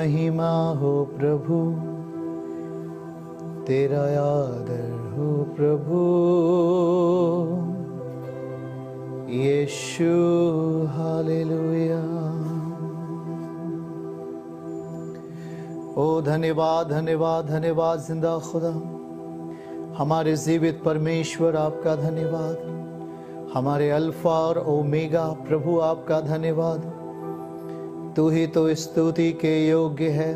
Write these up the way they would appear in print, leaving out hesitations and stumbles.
महिमा हो प्रभु, तेरा आदर हो प्रभु। यीशु हालेलुया। ओ धन्यवाद धन्यवाद धन्यवाद जिंदा खुदा, हमारे जीवित परमेश्वर आपका धन्यवाद। हमारे अल्फा और ओमेगा प्रभु आपका धन्यवाद। तू ही तो स्तुति के योग्य है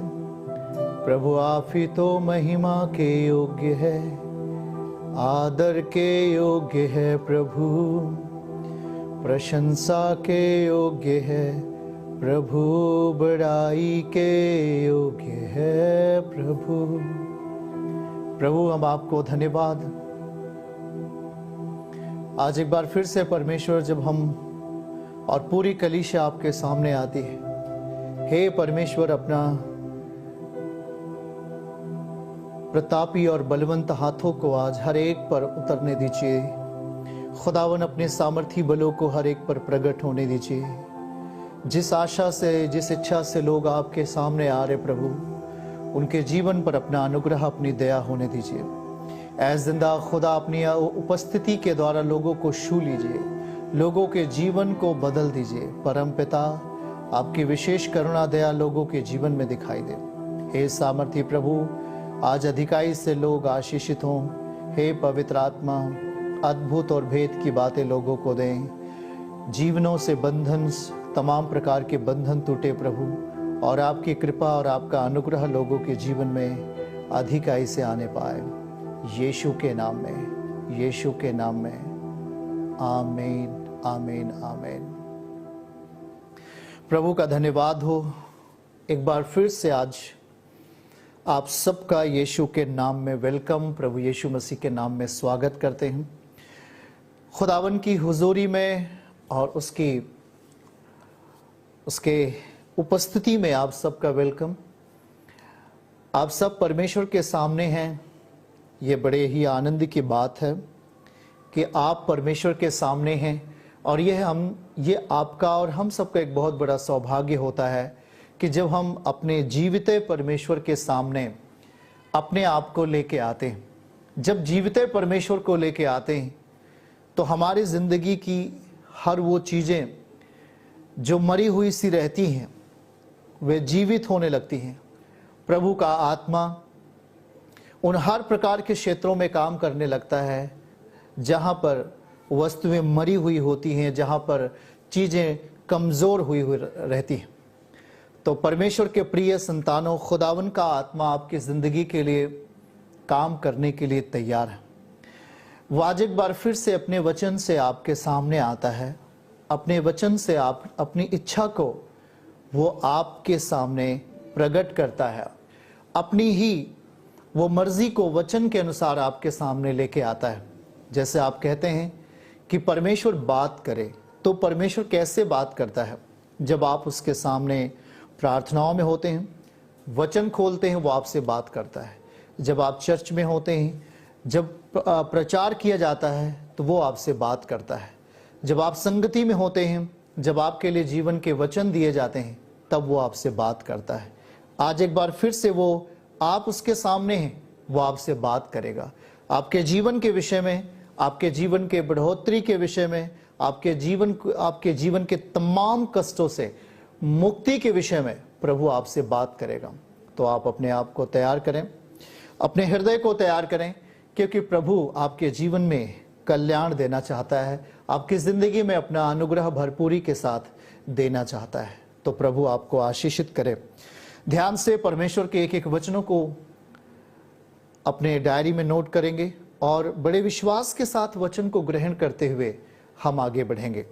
प्रभु, आप ही तो महिमा के योग्य है, आदर के योग्य है प्रभु, प्रशंसा के योग्य है प्रभु, बड़ाई के योग्य है प्रभु। प्रभु हम आपको धन्यवाद। आज एक बार फिर से परमेश्वर, जब हम और पूरी कलीसिया आपके सामने आती है, हे परमेश्वर अपना प्रतापी और बलवंत हाथों को आज हर एक पर उतरने दीजिए। खुदावन अपने सामर्थी बलों को हर एक पर प्रकट होने दीजिए। जिस आशा से, जिस इच्छा से लोग आपके सामने आ रहे प्रभु, उनके जीवन पर अपना अनुग्रह, अपनी दया होने दीजिए। ऐ जिंदा खुदा, अपनी उपस्थिति के द्वारा लोगों को छू लीजिए, लोगों के जीवन को बदल दीजिए। परम पिता, आपकी विशेष करुणा दया लोगों के जीवन में दिखाई दे। हे सामर्थी प्रभु, आज अधिकाई से लोग आशीषित हों। हे पवित्र आत्मा, अद्भुत और भेद की बातें लोगों को दें। जीवनों से बंधन, तमाम प्रकार के बंधन टूटे प्रभु, और आपकी कृपा और आपका अनुग्रह लोगों के जीवन में अधिकाई से आने पाए। यीशु के नाम में, यीशु के नाम में, आमीन आमीन आमीन। प्रभु का धन्यवाद हो। एक बार फिर से आज आप सबका यीशु के नाम में वेलकम, प्रभु यीशु मसीह के नाम में स्वागत करते हैं। खुदावन की हुजूरी में और उसके उपस्थिति में आप सबका वेलकम। आप सब परमेश्वर के सामने हैं। ये बड़े ही आनंद की बात है कि आप परमेश्वर के सामने हैं, और ये आपका और हम सबका एक बहुत बड़ा सौभाग्य होता है कि जब हम अपने जीवित परमेश्वर के सामने अपने आप को लेके आते हैं। जब जीवित परमेश्वर को लेके आते हैं तो हमारी जिंदगी की हर वो चीजें जो मरी हुई सी रहती हैं, वे जीवित होने लगती हैं। प्रभु का आत्मा उन हर प्रकार के क्षेत्रों में काम करने लगता है जहां पर वस्तुएं मरी हुई होती हैं, जहां पर चीजें कमजोर हुई रहती हैं। तो परमेश्वर के प्रिय संतानों, खुदावन का आत्मा आपकी जिंदगी के लिए काम करने के लिए तैयार है। वो आज एक बार फिर से अपने वचन से आपके सामने आता है। अपने वचन से आप अपनी इच्छा को वो आपके सामने प्रकट करता है। अपनी ही वो मर्जी को वचन के अनुसार आपके सामने लेके आता है। जैसे आप कहते हैं कि परमेश्वर बात करे, तो परमेश्वर कैसे बात करता है? जब आप उसके सामने प्रार्थनाओं में होते हैं, वचन खोलते हैं, वो आपसे बात करता है। जब आप चर्च में होते हैं, जब प्रचार किया जाता है, तो वो आपसे बात करता है। जब आप संगति में होते हैं, जब आपके लिए जीवन के वचन दिए जाते हैं, तब वो आपसे बात करता है। आज एक बार फिर से वो, आप उसके सामने हैं, वो आपसे बात करेगा। आपके जीवन के विषय में, आपके जीवन के बढ़ोतरी के विषय में, आपके जीवन के तमाम कष्टों से मुक्ति के विषय में प्रभु आपसे बात करेगा। तो आप अपने आप को तैयार करें, अपने हृदय को तैयार करें, क्योंकि प्रभु आपके जीवन में कल्याण देना चाहता है, आपकी जिंदगी में अपना अनुग्रह भरपूरी के साथ देना चाहता है। तो प्रभु आपको आशीषित करे। ध्यान से परमेश्वर के एक एक वचनों को अपने डायरी में नोट करेंगे और बड़े विश्वास के साथ वचन को ग्रहण करते हुए हम आगे बढ़ेंगे।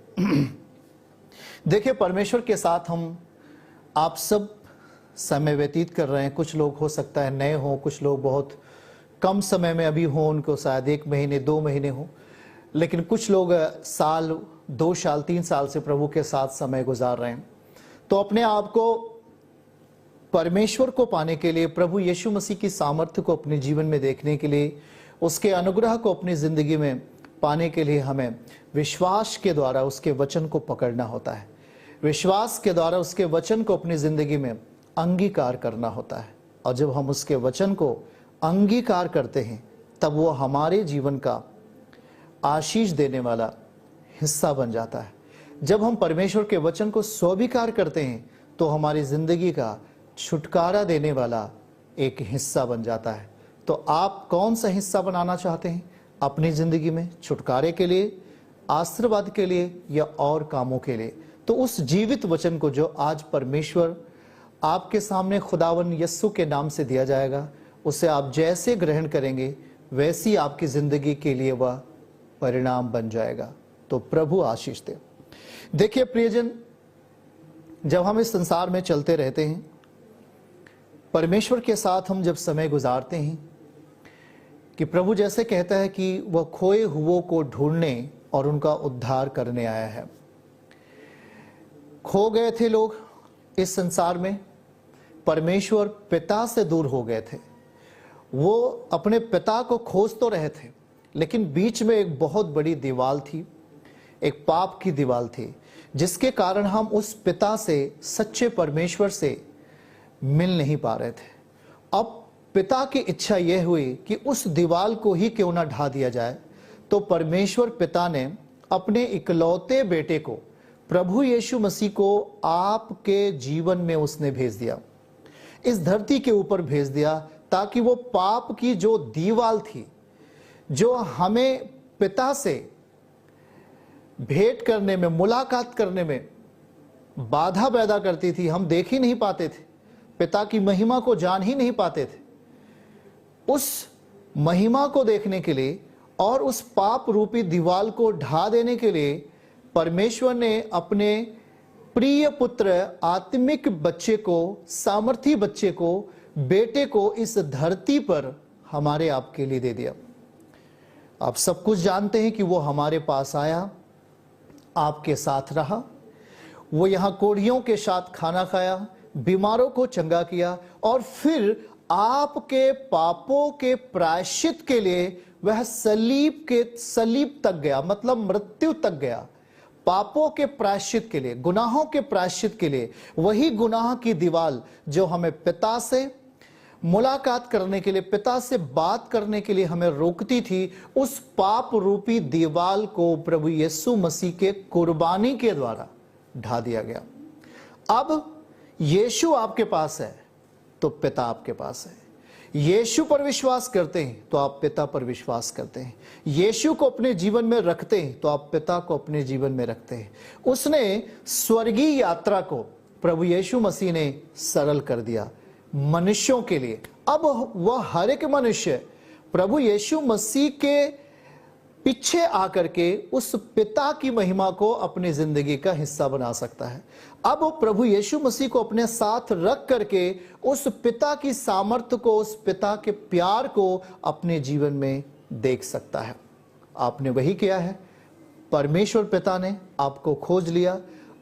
देखिए, परमेश्वर के साथ हम आप सब समय व्यतीत कर रहे हैं। कुछ लोग हो सकता है नए हों, कुछ लोग बहुत कम समय में अभी हों, उनको शायद 1 महीने 2 महीने हो, लेकिन कुछ लोग साल 2 साल 3 साल से प्रभु के साथ समय गुजार रहे हैं। तो अपने आप को परमेश्वर को पाने के लिए, प्रभु यीशु मसीह की सामर्थ्य को अपने जीवन में देखने के लिए, उसके अनुग्रह को अपनी जिंदगी में पाने के लिए हमें विश्वास के द्वारा उसके वचन को पकड़ना होता है। विश्वास के द्वारा उसके वचन को अपनी जिंदगी में अंगीकार करना होता है, और जब हम उसके वचन को अंगीकार करते हैं तब वो हमारे जीवन का आशीष देने वाला हिस्सा बन जाता है। जब हम परमेश्वर के वचन को स्वीकार करते हैं तो हमारी जिंदगी का छुटकारा देने वाला एक हिस्सा बन जाता है। तो आप कौन सा हिस्सा बनाना चाहते हैं अपनी जिंदगी में, छुटकारे के लिए, आशीर्वाद के लिए, या और कामों के लिए? तो उस जीवित वचन को जो आज परमेश्वर आपके सामने खुदावन यस्सु के नाम से दिया जाएगा, उसे आप जैसे ग्रहण करेंगे वैसी आपकी जिंदगी के लिए वह परिणाम बन जाएगा। तो प्रभु आशीष दे। देखिए प्रियजन, जब हम इस संसार में चलते रहते हैं, परमेश्वर के साथ हम जब समय गुजारते हैं, कि प्रभु जैसे कहता है कि वह खोए हुओं को ढूंढने और उनका उद्धार करने आया है। खो गए थे लोग इस संसार में, परमेश्वर पिता से दूर हो गए थे। वो अपने पिता को खोज तो रहे थे, लेकिन बीच में एक बहुत बड़ी दीवार थी, एक पाप की दीवार थी, जिसके कारण हम उस पिता से, सच्चे परमेश्वर से मिल नहीं पा रहे थे। अब पिता की इच्छा यह हुई कि उस दीवार को ही क्यों ना ढा दिया जाए। तो परमेश्वर पिता ने अपने इकलौते बेटे को, प्रभु यीशु मसीह को आपके जीवन में उसने भेज दिया, इस धरती के ऊपर भेज दिया, ताकि वो पाप की जो दीवार थी, जो हमें पिता से भेंट करने में, मुलाकात करने में बाधा पैदा करती थी, हम देख ही नहीं पाते थे, पिता की महिमा को जान ही नहीं पाते थे, उस महिमा को देखने के लिए और उस पाप रूपी दीवार को ढा देने के लिए परमेश्वर ने अपने प्रिय पुत्र, आत्मिक बच्चे को, सामर्थी बच्चे को, बेटे को इस धरती पर हमारे आपके लिए दे दिया। आप सब कुछ जानते हैं कि वो हमारे पास आया, आपके साथ रहा, वो यहां कोढ़ियों के साथ खाना खाया, बीमारों को चंगा किया, और फिर आपके पापों के प्रायश्चित के लिए वह सलीब तक गया, मतलब मृत्यु तक गया। पापों के प्रायश्चित के लिए, गुनाहों के प्रायश्चित के लिए, वही गुनाह की दीवार जो हमें पिता से मुलाकात करने के लिए, पिता से बात करने के लिए हमें रोकती थी, उस पाप रूपी दीवार को प्रभु यीशु मसीह के कुर्बानी के द्वारा ढा दिया गया। अब यीशु आपके पास है तो पिता आपके पास है। यीशु पर विश्वास करते हैं तो आप पिता पर विश्वास करते हैं। यीशु को अपने जीवन में रखते हैं तो आप पिता को अपने जीवन में रखते हैं। उसने स्वर्गीय यात्रा को प्रभु यीशु मसीह ने सरल कर दिया मनुष्यों के लिए। अब वह हर एक मनुष्य प्रभु यीशु मसीह के पीछे आकर के उस पिता की महिमा को अपनी जिंदगी का हिस्सा बना सकता है। अब प्रभु यीशु मसीह को अपने साथ रख करके उस पिता की सामर्थ्य को, उस पिता के प्यार को अपने जीवन में देख सकता है। आपने वही किया है। परमेश्वर पिता ने आपको खोज लिया,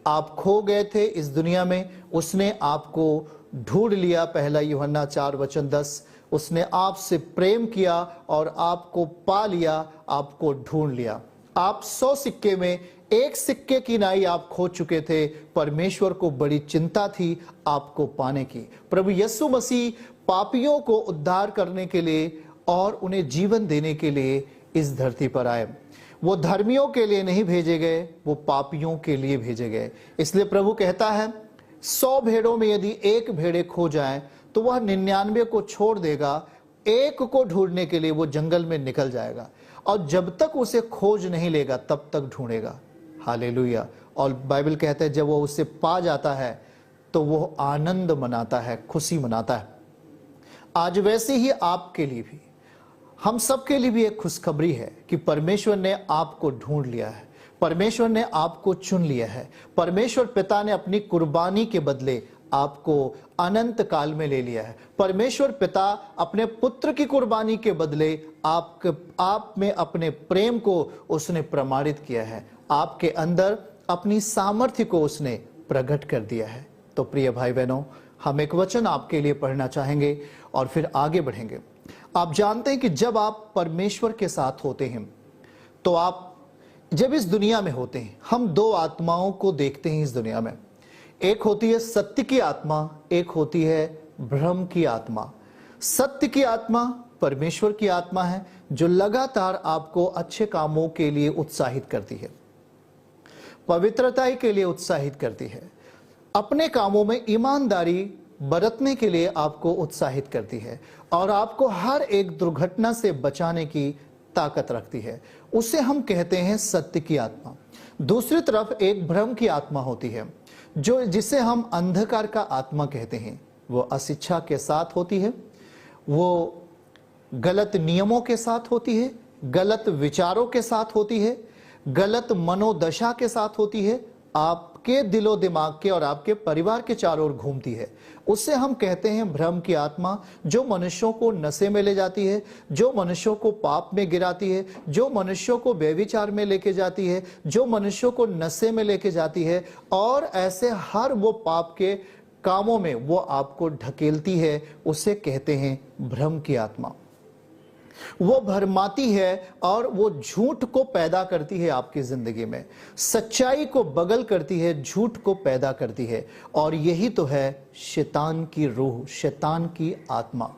आप खो गए थे इस दुनिया में, उसने आपको ढूंढ लिया। पहला यूहन्ना 4:10, उसने आपसे प्रेम किया और आपको पा लिया, आपको ढूंढ लिया। आप 100 सिक्के में 1 सिक्के की नाई आप खो चुके थे। परमेश्वर को बड़ी चिंता थी आपको पाने की। प्रभु यीशु मसीह पापियों को उद्धार करने के लिए और उन्हें जीवन देने के लिए इस धरती पर आए। वो धर्मियों के लिए नहीं भेजे गए, वो पापियों के लिए भेजे गए। इसलिए प्रभु कहता है 100 भेड़ों में यदि 1 भेड़े खो जाए तो वह 99 को छोड़ देगा, 1 को ढूंढने के लिए वो जंगल में निकल जाएगा, और जब तक उसे खोज नहीं लेगा तब तक ढूंढेगा। हालेलुया। और बाइबल कहता है जब वो उसे पा जाता है तो वो आनंद मनाता है, खुशी मनाता है। आज वैसे ही आपके लिए भी, हम सबके लिए भी एक खुशखबरी है कि परमेश्वर ने आपको ढूंढ लिया है, परमेश्वर ने आपको चुन लिया है। परमेश्वर पिता ने अपनी कुर्बानी के बदले आपको अनंत काल में ले लिया है। परमेश्वर पिता अपने पुत्र की कुर्बानी के बदले आप में अपने प्रेम को उसने प्रमाणित किया है। आपके अंदर अपनी सामर्थ्य को उसने प्रकट कर दिया है। तो प्रिय भाई बहनों, हम एक वचन आपके लिए पढ़ना चाहेंगे और फिर आगे बढ़ेंगे। आप जानते हैं कि जब आप परमेश्वर के साथ होते हैं तो आप जब इस दुनिया में होते हैं, हम 2 आत्माओं को देखते हैं इस दुनिया में। एक होती है सत्य की आत्मा, एक होती है भ्रम की आत्मा। सत्य की आत्मा परमेश्वर की आत्मा है जो लगातार आपको अच्छे कामों के लिए उत्साहित करती है, पवित्रता के लिए उत्साहित करती है, अपने कामों में ईमानदारी बरतने के लिए आपको उत्साहित करती है और आपको हर एक दुर्घटना से बचाने की ताकत रखती है। उसे हम कहते हैं सत्य की आत्मा। दूसरी तरफ एक भ्रम की आत्मा होती है जो जिसे हम अंधकार का आत्मा कहते हैं। वो अशिक्षा के साथ होती है, वो गलत नियमों के साथ होती है, गलत विचारों के साथ होती है, गलत मनोदशा के साथ होती है, आपके दिलो दिमाग के और आपके परिवार के चारों ओर घूमती है। उससे हम कहते हैं भ्रम की आत्मा, जो मनुष्यों को नशे में ले जाती है, जो मनुष्यों को पाप में गिराती है, जो मनुष्यों को व्यभिचार में लेके जाती है, जो मनुष्यों को नशे में लेके जाती है और ऐसे हर वो पाप के कामों में वो आपको ढकेलती है। उसे कहते हैं भ्रम की आत्मा। वो भरमाती है और वो झूठ को पैदा करती है आपकी जिंदगी में, सच्चाई को बगल करती है, झूठ को पैदा करती है। और यही तो है शैतान की रूह, शैतान की आत्मा,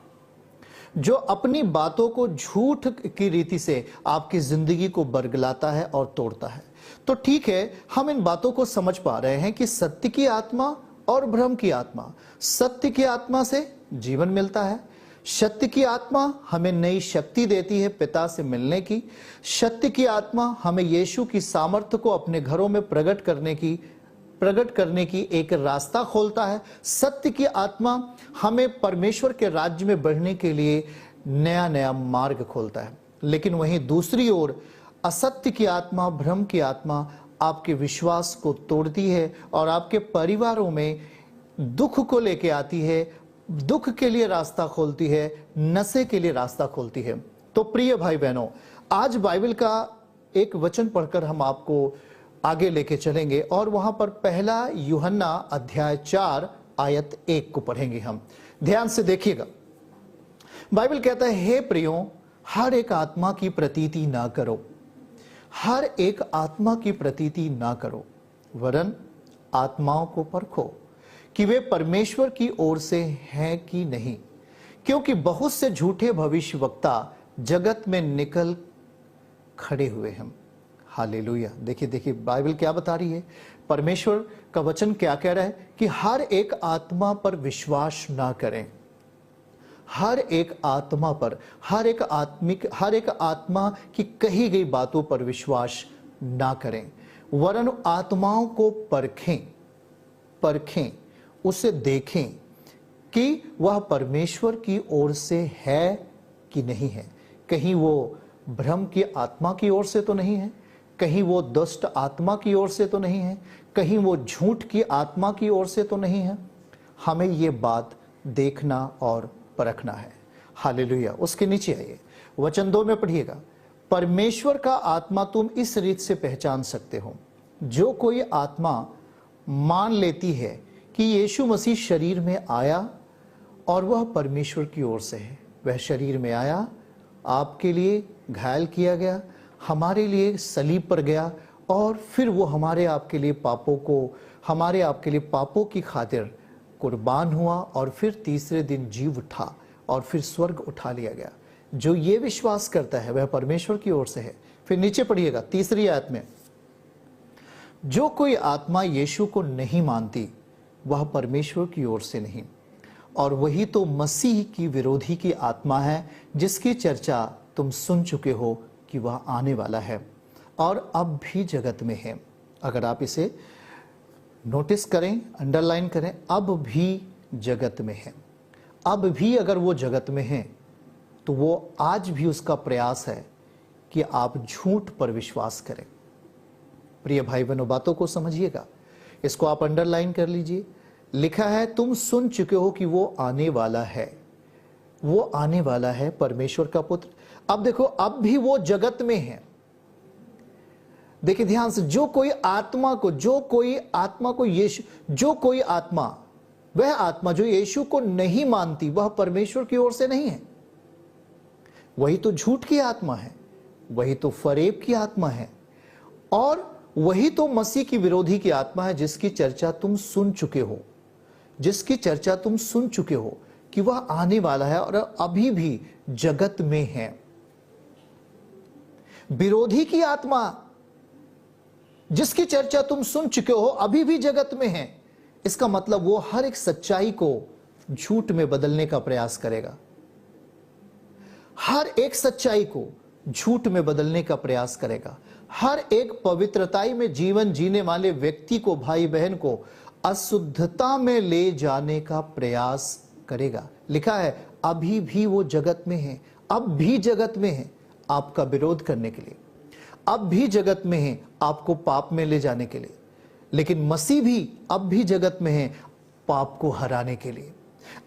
जो अपनी बातों को झूठ की रीति से आपकी जिंदगी को बरगलाता है और तोड़ता है। तो ठीक है, हम इन बातों को समझ पा रहे हैं कि सत्य की आत्मा और भ्रम की आत्मा। सत्य की आत्मा से जीवन मिलता है, सत्य की आत्मा हमें नई शक्ति देती है पिता से मिलने की, सत्य की आत्मा हमें यीशु की सामर्थ्य को अपने घरों में प्रकट करने की एक रास्ता खोलता है। सत्य की आत्मा हमें परमेश्वर के राज्य में बढ़ने के लिए नया नया मार्ग खोलता है। लेकिन वहीं दूसरी ओर असत्य की आत्मा, भ्रम की आत्मा आपके विश्वास को तोड़ती है और आपके परिवारों में दुख को लेके आती है, दुख के लिए रास्ता खोलती है, नशे के लिए रास्ता खोलती है। तो प्रिय भाई बहनों, आज बाइबल का एक वचन पढ़कर हम आपको आगे लेके चलेंगे और वहां पर पहला यूहन्ना अध्याय 4 आयत 1 को पढ़ेंगे हम। ध्यान से देखिएगा। बाइबल कहता है, हे प्रियो, हर एक आत्मा की प्रतीति ना करो, हर एक आत्मा की प्रतीति ना करो, वरन आत्माओं को परखो कि वे परमेश्वर की ओर से हैं कि नहीं, क्योंकि बहुत से झूठे भविष्यवक्ता जगत में निकल खड़े हुए हैं। हालेलुया। देखिए बाइबल क्या बता रही है, परमेश्वर का वचन क्या कह रहा है कि हर एक आत्मा पर विश्वास ना करें, हर एक आत्मा पर, हर एक आत्मा की कही गई बातों पर विश्वास ना करें, वरन आत्माओं को परखें, उसे देखें कि वह परमेश्वर की ओर से है कि नहीं है। कहीं वो भ्रम की आत्मा की ओर से तो नहीं है, कहीं वो दुष्ट आत्मा की ओर से तो नहीं है, कहीं वो झूठ की आत्मा की ओर से तो नहीं है। हमें ये बात देखना और परखना है। हालेलुया। उसके नीचे आइए, वचन 2 में पढ़िएगा, परमेश्वर का आत्मा तुम इस रीत से पहचान सकते हो, जो कोई आत्मा मान लेती है कि यीशु मसीह शरीर में आया और वह परमेश्वर की ओर से है। वह शरीर में आया, आपके लिए घायल किया गया, हमारे लिए सलीब पर गया और फिर वो हमारे आपके लिए पापों की खातिर कुर्बान हुआ और फिर तीसरे दिन जी उठा और फिर स्वर्ग उठा लिया गया। जो ये विश्वास करता है वह परमेश्वर की ओर से है। फिर नीचे पढ़िएगा, तीसरी आयत में, जो कोई आत्मा यीशु को नहीं मानती वह परमेश्वर की ओर से नहीं, और वही तो मसीह की विरोधी की आत्मा है, जिसकी चर्चा तुम सुन चुके हो कि वह आने वाला है और अब भी जगत में है। अगर आप इसे नोटिस करें, अंडरलाइन करें, अब भी जगत में है। अब भी अगर वो जगत में है तो वो आज भी उसका प्रयास है कि आप झूठ पर विश्वास करें। प्रिय भाई बहनों, बातों को समझिएगा, इसको आप अंडरलाइन कर लीजिए। लिखा है, तुम सुन चुके हो कि वो आने वाला है, वो आने वाला है परमेश्वर का पुत्र। अब देखो, अब भी वो जगत में है। देखिए ध्यान से, जो कोई आत्मा वह आत्मा जो यीशु को नहीं मानती वह परमेश्वर की ओर से नहीं है। वही तो झूठ की आत्मा है, वही तो फरेब की आत्मा है और वही तो मसीह की विरोधी की आत्मा है जिसकी चर्चा तुम सुन चुके हो, जिसकी चर्चा तुम सुन चुके हो कि वह आने वाला है और अभी भी जगत में है। विरोधी की आत्मा जिसकी चर्चा तुम सुन चुके हो अभी भी जगत में है, इसका मतलब वो हर एक सच्चाई को झूठ में बदलने का प्रयास करेगा, हर एक सच्चाई को झूठ में बदलने का प्रयास करेगा, हर एक पवित्रताई में जीवन जीने वाले व्यक्ति को, भाई बहन को अशुद्धता में ले जाने का प्रयास करेगा। लिखा है अभी भी वो जगत में है, अब भी जगत में है आपका विरोध करने के लिए, अब भी जगत में है आपको पाप में ले जाने के लिए। लेकिन मसीह भी अब भी जगत में है पाप को हराने के लिए।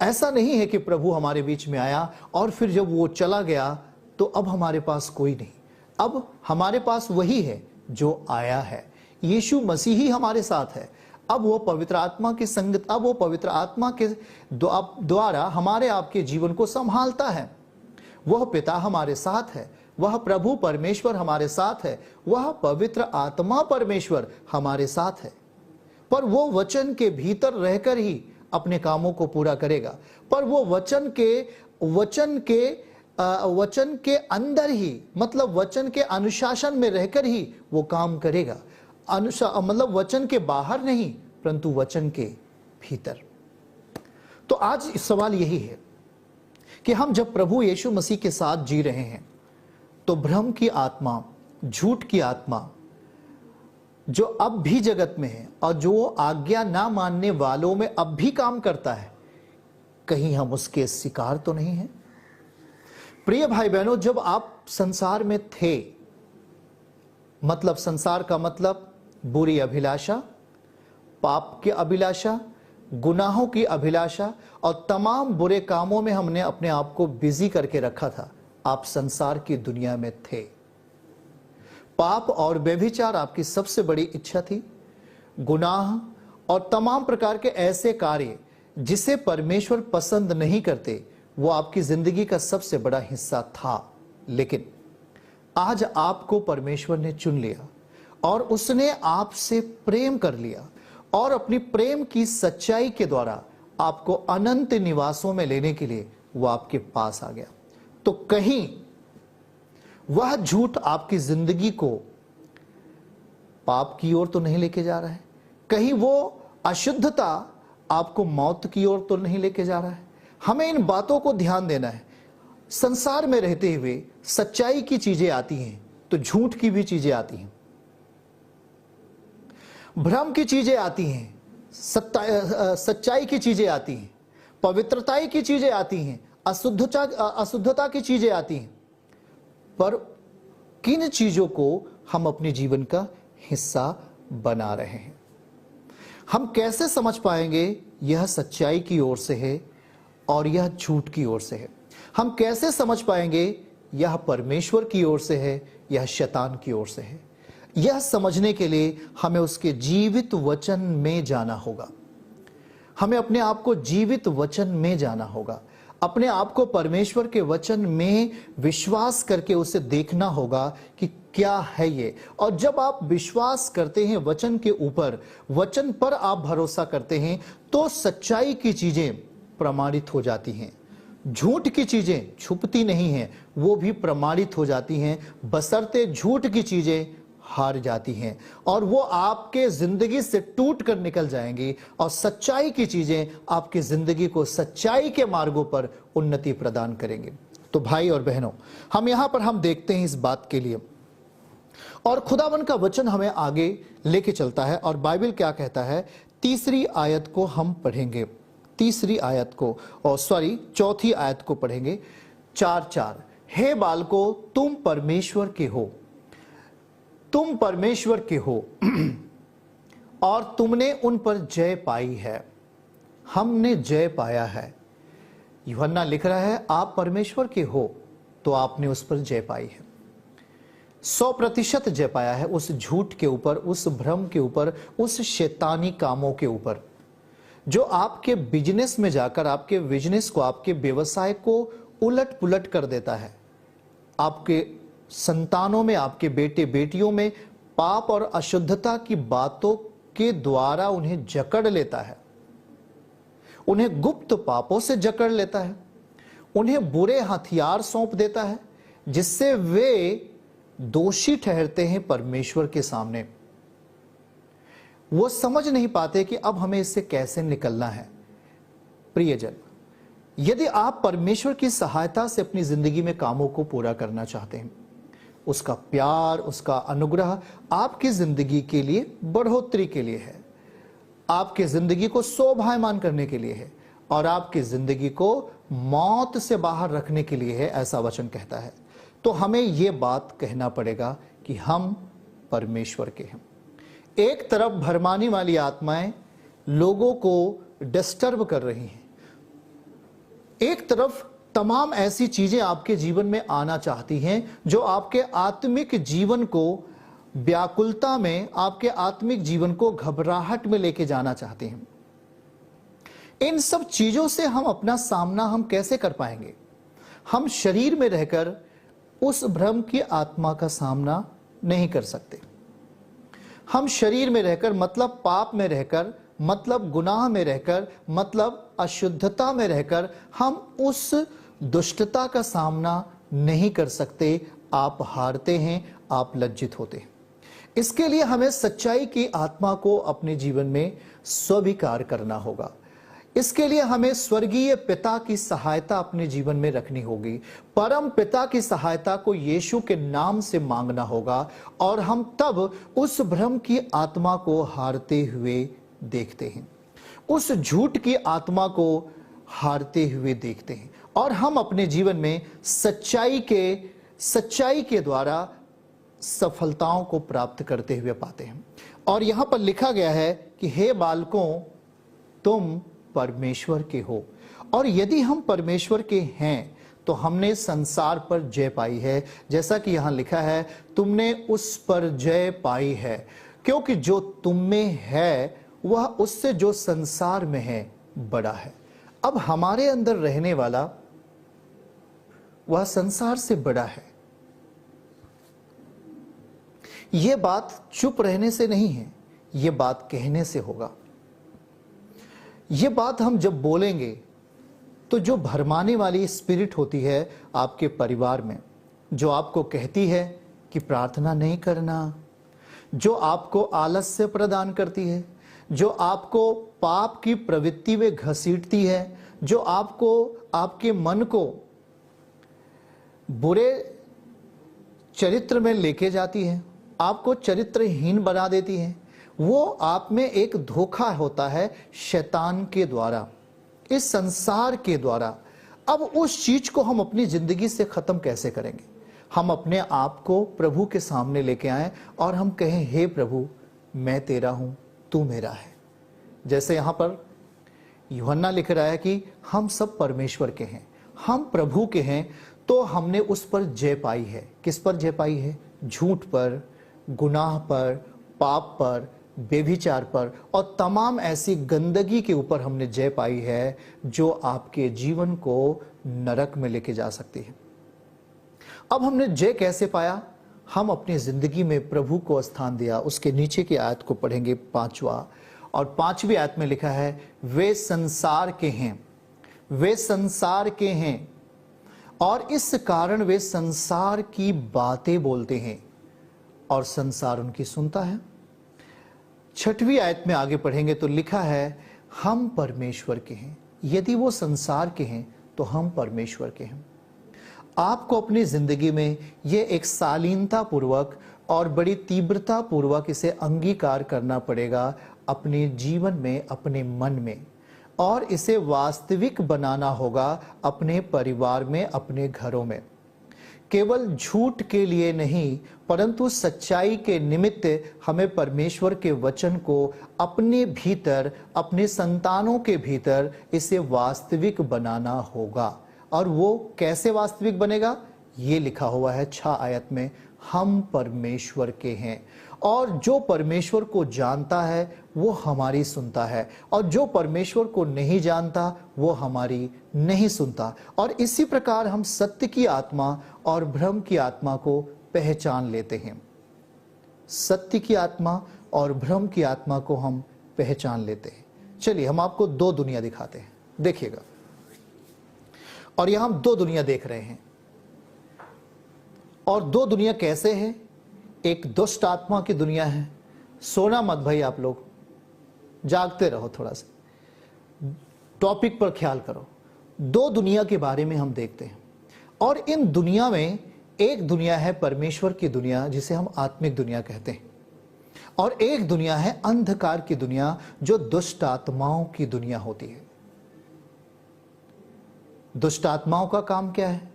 ऐसा नहीं है कि प्रभु हमारे बीच में आया और फिर जब वो चला गया तो अब हमारे पास कोई नहीं, अब हमारे पास वही है जो आया है, यीशु मसीह ही हमारे साथ है। अब वो पवित्र आत्मा की संगत, अब वो पवित्र आत्मा के द्वारा हमारे आपके जीवन को संभालता है। वह पिता हमारे साथ है, वह प्रभु परमेश्वर हमारे साथ है, वह पवित्र आत्मा परमेश्वर हमारे साथ है। पर वो वचन के भीतर रहकर ही अपने कामों को पूरा करेगा, पर वो वचन के अंदर ही, मतलब वचन के अनुशासन में रहकर ही वो काम करेगा। मतलब वचन के बाहर नहीं परंतु वचन के भीतर। तो आज सवाल यही है कि हम जब प्रभु यीशु मसीह के साथ जी रहे हैं तो भ्रम की आत्मा, झूठ की आत्मा जो अब भी जगत में है और जो आज्ञा ना मानने वालों में अब भी काम करता है, कहीं हम उसके शिकार तो नहीं हैं? प्रिय भाई बहनों, जब आप संसार में थे, मतलब संसार का मतलब बुरी अभिलाषा, पाप की अभिलाषा, गुनाहों की अभिलाषा और तमाम बुरे कामों में हमने अपने आप को बिजी करके रखा था। आप संसार की दुनिया में थे। पाप और व्यभिचार आपकी सबसे बड़ी इच्छा थी। गुनाह और तमाम प्रकार के ऐसे कार्य जिसे परमेश्वर पसंद नहीं करते, वो आपकी जिंदगी का सबसे बड़ा हिस्सा था। लेकिन आज आपको परमेश्वर ने चुन लिया और उसने आपसे प्रेम कर लिया और अपनी प्रेम की सच्चाई के द्वारा आपको अनंत निवासों में लेने के लिए वो आपके पास आ गया। तो कहीं वह झूठ आपकी जिंदगी को पाप की ओर तो नहीं लेके जा रहा है, कहीं वो अशुद्धता आपको मौत की ओर तो नहीं लेके जा रहा है। हमें इन बातों को ध्यान देना है। संसार में रहते हुए सच्चाई की चीजें आती हैं तो झूठ की भी चीजें आती हैं, भ्रम की चीजें आती हैं, सच्चाई की चीजें आती हैं, पवित्रताई की चीजें आती हैं, अशुद्धता की चीजें आती हैं। पर किन चीजों को हम अपने जीवन का हिस्सा बना रहे हैं? हम कैसे समझ पाएंगे यह सच्चाई की ओर से है और यह झूठ की ओर से है? हम कैसे समझ पाएंगे यह परमेश्वर की ओर से है, यह शैतान की ओर से है? यह समझने के लिए हमें उसके जीवित वचन में जाना होगा। हमें अपने आप को जीवित वचन में जाना होगा, अपने आप को परमेश्वर के वचन में विश्वास करके उसे देखना होगा कि क्या है ये। और जब आप विश्वास करते हैं वचन के ऊपर, वचन पर आप भरोसा करते हैं, तो सच्चाई की चीजें प्रमाणित हो जाती हैं, झूठ की चीजें छुपती नहीं हैं, वो भी प्रमाणित हो जाती हैं, बशर्ते झूठ की चीजें हार जाती हैं और वो आपके जिंदगी से टूट कर निकल जाएंगी और सच्चाई की चीजें आपकी जिंदगी को सच्चाई के मार्गों पर उन्नति प्रदान करेंगे। तो भाई और बहनों, हम यहां पर हम देखते हैं इस बात के लिए, और खुदावन का वचन हमें आगे लेके चलता है। और बाइबल क्या कहता है, तीसरी आयत को हम पढ़ेंगे, तीसरी आयत को, और चौथी आयत को पढ़ेंगे। 4:4, हे बालको तुम परमेश्वर के हो, तुम परमेश्वर के हो और तुमने उन पर जय पाई है। हमने जय पाया है। यूहन्ना लिख रहा है आप परमेश्वर के हो तो आपने उस पर जय पाई है। 100% जय पाया है उस झूठ के ऊपर, उस भ्रम के ऊपर, उस शैतानी कामों के ऊपर जो आपके बिजनेस में जाकर आपके बिजनेस को, आपके व्यवसाय को उलट पुलट कर देता है, आपके संतानों में, आपके बेटे बेटियों में पाप और अशुद्धता की बातों के द्वारा उन्हें जकड़ लेता है, उन्हें गुप्त पापों से जकड़ लेता है, उन्हें बुरे हथियार सौंप देता है, जिससे वे दोषी ठहरते हैं परमेश्वर के सामने। वो समझ नहीं पाते कि अब हमें इससे कैसे निकलना है। प्रियजन, यदि आप परमेश्वर की सहायता से अपनी जिंदगी में कामों को पूरा करना चाहते हैं, उसका प्यार, उसका अनुग्रह आपकी जिंदगी के लिए बढ़ोतरी के लिए है, आपकी जिंदगी को शोभायमान करने के लिए है और आपकी जिंदगी को मौत से बाहर रखने के लिए है, ऐसा वचन कहता है। तो हमें यह बात कहना पड़ेगा कि हम परमेश्वर के हैं। एक तरफ भरमाने वाली आत्माएं लोगों को डिस्टर्ब कर रही हैं, एक तरफ तमाम ऐसी चीजें आपके जीवन में आना चाहती हैं जो आपके आत्मिक जीवन को व्याकुलता में, आपके आत्मिक जीवन को घबराहट में लेके जाना चाहते हैं। इन सब चीजों से हम अपना सामना हम कैसे कर पाएंगे? हम शरीर में रहकर उस भ्रम की आत्मा का सामना नहीं कर सकते। हम शरीर में रहकर, मतलब पाप में रहकर, मतलब गुनाह में रहकर, मतलब अशुद्धता में रहकर हम उस दुष्टता का सामना नहीं कर सकते। आप हारते हैं, आप लज्जित होते हैं। इसके लिए हमें सच्चाई की आत्मा को अपने जीवन में स्वीकार करना होगा। इसके लिए हमें स्वर्गीय पिता की सहायता अपने जीवन में रखनी होगी। परम पिता की सहायता को यीशु के नाम से मांगना होगा और हम तब उस भ्रम की आत्मा को हारते हुए देखते हैं, उस झूठ की आत्मा को हारते हुए देखते हैं और हम अपने जीवन में सच्चाई के द्वारा सफलताओं को प्राप्त करते हुए पाते हैं। और यहां पर लिखा गया है कि हे बालकों, तुम परमेश्वर के हो, और यदि हम परमेश्वर के हैं तो हमने संसार पर जय पाई है। जैसा कि यहां लिखा है, तुमने उस पर जय पाई है, क्योंकि जो तुम में है वह उससे जो संसार में है बड़ा है। अब हमारे अंदर रहने वाला वह संसार से बड़ा है। यह बात चुप रहने से नहीं है, यह बात कहने से होगा। यह बात हम जब बोलेंगे तो जो भरमाने वाली स्पिरिट होती है आपके परिवार में, जो आपको कहती है कि प्रार्थना नहीं करना, जो आपको आलस्य प्रदान करती है, जो आपको पाप की प्रवृत्ति में घसीटती है, जो आपके मन को बुरे चरित्र में लेके जाती है, आपको चरित्रहीन बना देती है, वो आप में एक धोखा होता है शैतान के द्वारा, इस संसार के द्वारा। अब उस चीज को हम अपनी जिंदगी से खत्म कैसे करेंगे? हम अपने आप को प्रभु के सामने लेके आए और हम कहें, हे प्रभु, मैं तेरा हूं, तू मेरा है। जैसे यहां पर यूहन्ना लिख रहा है कि हम सब परमेश्वर के हैं, हम प्रभु के हैं, तो हमने उस पर जय पाई है। किस पर जय पाई है? झूठ पर, गुनाह पर, पाप पर, बेभिचार पर और तमाम ऐसी गंदगी के ऊपर हमने जय पाई है जो आपके जीवन को नरक में लेके जा सकती है। अब हमने जय कैसे पाया? हम अपनी जिंदगी में प्रभु को स्थान दिया। उसके नीचे की आयत को पढ़ेंगे, 5वां और 5वीं आयत में लिखा है, वे संसार के हैं, वे संसार के हैं और इस कारण वे संसार की बातें बोलते हैं और संसार उनकी सुनता है। 6वीं आयत में आगे पढ़ेंगे तो लिखा है, हम परमेश्वर के हैं। यदि वो संसार के हैं तो हम परमेश्वर के हैं। आपको अपनी जिंदगी में ये एक शालीनता पूर्वक और बड़ी तीव्रता पूर्वक इसे अंगीकार करना पड़ेगा अपने जीवन में, अपने मन में, और इसे वास्तविक बनाना होगा अपने परिवार में, अपने घरों में। केवल झूठ के लिए नहीं, परंतु सच्चाई के निमित्त हमें परमेश्वर के वचन को अपने भीतर, अपने संतानों के भीतर इसे वास्तविक बनाना होगा। और वो कैसे वास्तविक बनेगा? ये लिखा हुआ है 6 आयत में, हम परमेश्वर के हैं। और जो परमेश्वर को जानता है वो हमारी सुनता है, और जो परमेश्वर को नहीं जानता वो हमारी नहीं सुनता। और इसी प्रकार हम सत्य की आत्मा और भ्रम की आत्मा को पहचान लेते हैं। सत्य की आत्मा और भ्रम की आत्मा को हम पहचान लेते हैं। चलिए हम आपको दो दुनिया दिखाते हैं, देखिएगा। और यहां हम दो दुनिया देख रहे हैं, और दो दुनिया कैसे है? एक दुष्ट आत्मा की दुनिया है। सोना मत भाई, आप लोग जागते रहो, थोड़ा सा टॉपिक पर ख्याल करो। दो दुनिया के बारे में हम देखते हैं, और इन दुनिया में एक दुनिया है परमेश्वर की दुनिया, जिसे हम आत्मिक दुनिया कहते हैं, और एक दुनिया है अंधकार की दुनिया, जो दुष्ट आत्माओं की दुनिया होती है। दुष्ट आत्माओं का काम क्या है?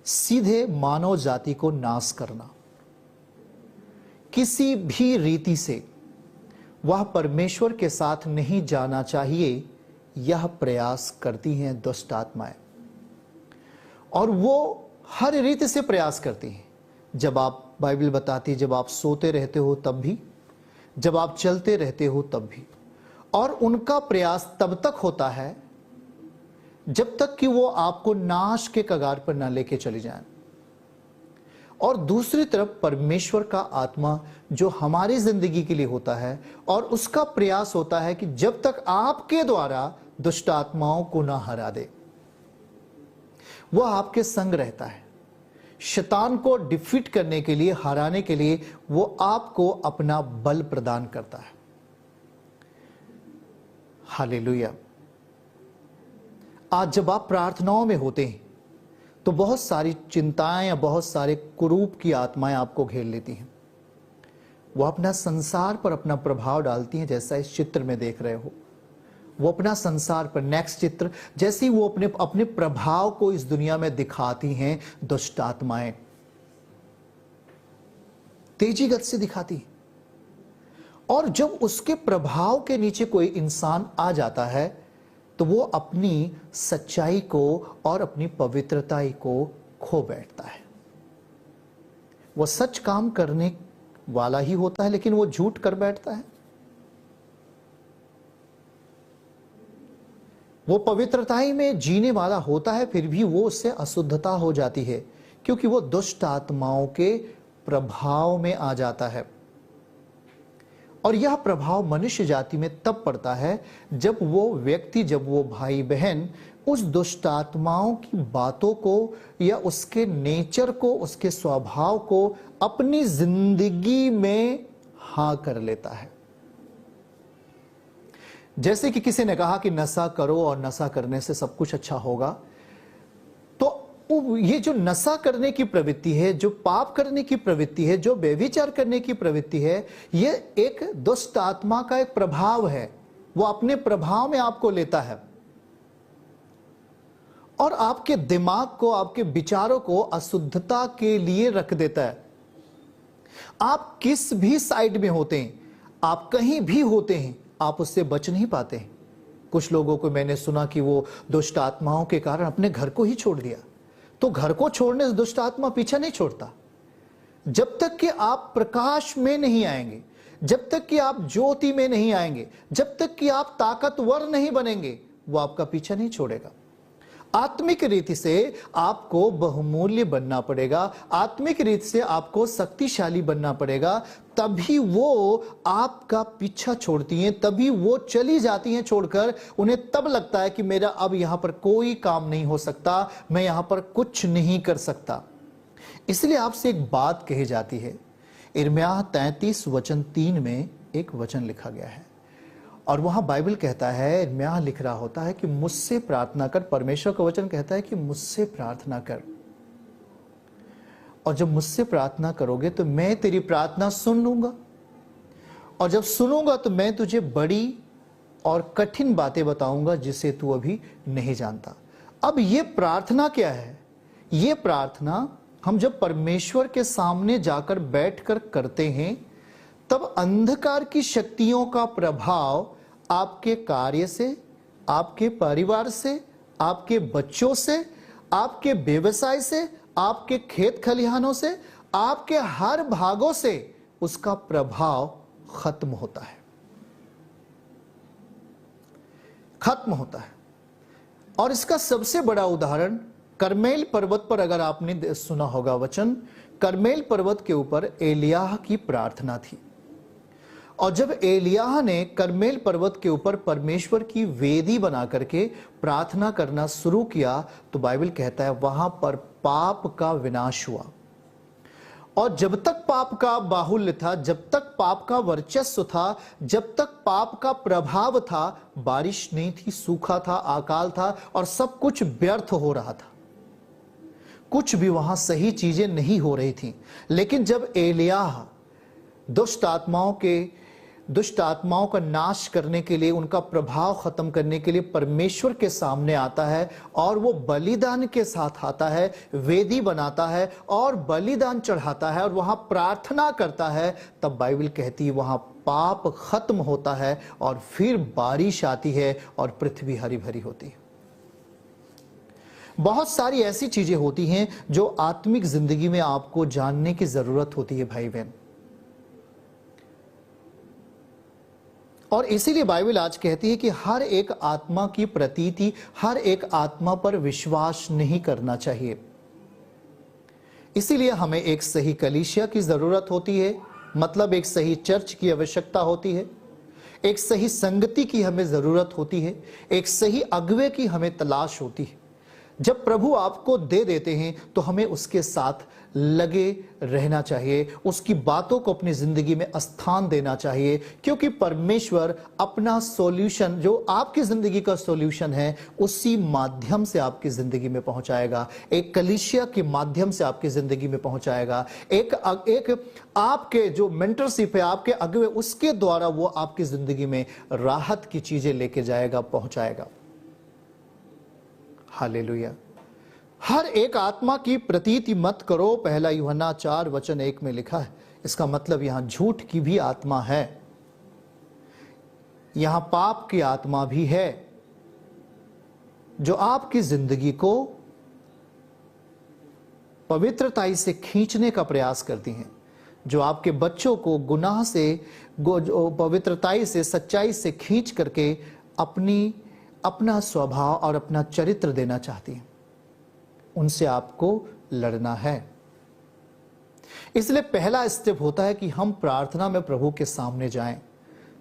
सीधे मानव जाति को नाश करना। किसी भी रीति से वह परमेश्वर के साथ नहीं जाना चाहिए, यह प्रयास करती हैं दुष्ट आत्माएं, और वो हर रीति से प्रयास करती हैं। जब आप, बाइबल बताती है, जब आप सोते रहते हो तब भी, जब आप चलते रहते हो तब भी, और उनका प्रयास तब तक होता है जब तक कि वो आपको नाश के कगार पर ना लेके चली जाएं। और दूसरी तरफ परमेश्वर का आत्मा जो हमारी जिंदगी के लिए होता है, और उसका प्रयास होता है कि जब तक आपके द्वारा दुष्ट आत्माओं को ना हरा दे, वह आपके संग रहता है। शैतान को डिफीट करने के लिए, हराने के लिए वो आपको अपना बल प्रदान करता है। हालेलुया। आज जब आप प्रार्थनाओं में होते हैं तो बहुत सारी चिंताएं या बहुत सारे कुरूप की आत्माएं आपको घेर लेती हैं। वो अपना संसार पर अपना प्रभाव डालती हैं, जैसा इस चित्र में देख रहे हो। वो अपना संसार पर, नेक्स्ट चित्र, जैसे वो अपने प्रभाव को इस दुनिया में दिखाती हैं। दुष्ट आत्माएं तेजी गति से दिखाती हैं, और जब उसके प्रभाव के नीचे कोई इंसान आ जाता है तो वो अपनी सच्चाई को और अपनी पवित्रता को खो बैठता है। वो सच काम करने वाला ही होता है, लेकिन वो झूठ कर बैठता है। वो पवित्रताई में जीने वाला होता है, फिर भी वो उससे अशुद्धता हो जाती है, क्योंकि वो दुष्ट आत्माओं के प्रभाव में आ जाता है। और यह प्रभाव मनुष्य जाति में तब पड़ता है जब वो व्यक्ति, जब वो भाई बहन उस दुष्ट आत्माओं की बातों को या उसके नेचर को, उसके स्वभाव को अपनी जिंदगी में हाँ कर लेता है। जैसे कि किसी ने कहा कि नशा करो और नशा करने से सब कुछ अच्छा होगा, तो ये जो नशा करने की प्रवृत्ति है, जो पाप करने की प्रवृत्ति है, जो व्यभिचार करने की प्रवृत्ति है, ये एक दुष्ट आत्मा का एक प्रभाव है। वो अपने प्रभाव में आपको लेता है और आपके दिमाग को, आपके विचारों को अशुद्धता के लिए रख देता है। आप किस भी साइड में होते हैं, आप कहीं भी होते हैं, आप उससे बच नहीं पाते हैं। कुछ लोगों को मैंने सुना कि वो दुष्ट आत्माओं के कारण अपने घर को ही छोड़ दिया। तो घर को छोड़ने से दुष्ट आत्मा पीछा नहीं छोड़ता। जब तक कि आप प्रकाश में नहीं आएंगे, जब तक कि आप ज्योति में नहीं आएंगे, जब तक कि आप ताकतवर नहीं बनेंगे, वो आपका पीछा नहीं छोड़ेगा। आत्मिक रीति से आपको बहुमूल्य बनना पड़ेगा, आत्मिक रीति से आपको शक्तिशाली बनना पड़ेगा, तभी वो आपका पीछा छोड़ती हैं, तभी वो चली जाती हैं छोड़कर। उन्हें तब लगता है कि मेरा अब यहां पर कोई काम नहीं हो सकता, मैं यहां पर कुछ नहीं कर सकता। इसलिए आपसे एक बात कही जाती है। यिर्मयाह 33 वचन 3 में एक वचन लिखा गया है, और वहां बाइबल कहता है, यिर्मयाह लिख रहा होता है कि मुझसे प्रार्थना कर। परमेश्वर का वचन कहता है कि मुझसे प्रार्थना कर, और जब मुझसे प्रार्थना करोगे तो मैं तेरी प्रार्थना सुन लूंगा, और जब सुनूंगा तो मैं तुझे बड़ी और कठिन बातें बताऊंगा जिसे तू अभी नहीं जानता। अब ये प्रार्थना क्या है? ये प्रार्थना हम जब परमेश्वर के सामने जाकर बैठकर करते हैं, तब अंधकार की शक्तियों का प्रभाव आपके कार्य से, आपके परिवार से, आपके बच्चों से, आपके व्यवसाय से, आपके खेत खलिहानों से, आपके हर भागों से उसका प्रभाव खत्म होता है, खत्म होता है। और इसका सबसे बड़ा उदाहरण करमेल पर्वत पर, अगर आपने सुना होगा वचन, करमेल पर्वत के ऊपर एलियाह की प्रार्थना थी। और जब एलियाह ने करमेल पर्वत के ऊपर परमेश्वर की वेदी बना करके प्रार्थना करना शुरू किया, तो बाइबल कहता है वहां पर पाप का विनाश हुआ। और जब तक पाप का बाहुल्य था, जब तक पाप का वर्चस्व था, जब तक पाप का प्रभाव था, बारिश नहीं थी, सूखा था, अकाल था और सब कुछ व्यर्थ हो रहा था। कुछ भी वहां सही चीजें नहीं हो रही थी। लेकिन जब एलियाह दुष्ट आत्माओं का नाश करने के लिए, उनका प्रभाव खत्म करने के लिए परमेश्वर के सामने आता है और वो बलिदान के साथ आता है, वेदी बनाता है और बलिदान चढ़ाता है और वहां प्रार्थना करता है, तब बाइबल कहती है वहां पाप खत्म होता है और फिर बारिश आती है और पृथ्वी हरी भरी होती है। बहुत सारी ऐसी चीजें होती हैं जो आत्मिक जिंदगी में आपको जानने की जरूरत होती है भाई बहन। और इसीलिए बाइबल आज कहती है कि हर एक आत्मा की प्रतीति, हर एक आत्मा पर विश्वास नहीं करना चाहिए। इसीलिए हमें एक सही कलीसिया की जरूरत होती है, मतलब एक सही चर्च की आवश्यकता होती है, एक सही संगति की हमें जरूरत होती है, एक सही अगुवे की हमें तलाश होती है। जब प्रभु आपको दे देते हैं तो हमें उसके साथ लगे रहना चाहिए, उसकी बातों को अपनी जिंदगी में स्थान देना चाहिए, क्योंकि परमेश्वर अपना सॉल्यूशन, जो आपकी जिंदगी का सॉल्यूशन है, उसी माध्यम से आपकी जिंदगी में पहुंचाएगा। एक कलीसिया के माध्यम से आपकी जिंदगी में पहुंचाएगा। एक आपके जो मेंटरशिप है, आपके अगुवे, उसके द्वारा वो आपकी जिंदगी में राहत की चीजें लेके जाएगा, पहुंचाएगा। हालेलुया। हर एक आत्मा की प्रतीति मत करो, पहला यूहन्ना 4:1 में लिखा है। इसका मतलब यहां झूठ की भी आत्मा है, यहां पाप की आत्मा भी है, जो आपकी जिंदगी को पवित्रताई से खींचने का प्रयास करती हैं, जो आपके बच्चों को गुनाह से, पवित्रताई से, सच्चाई से खींच करके अपना स्वभाव और अपना चरित्र देना चाहती हैं। उनसे आपको लड़ना है। इसलिए पहला स्टेप होता है कि हम प्रार्थना में प्रभु के सामने जाएं।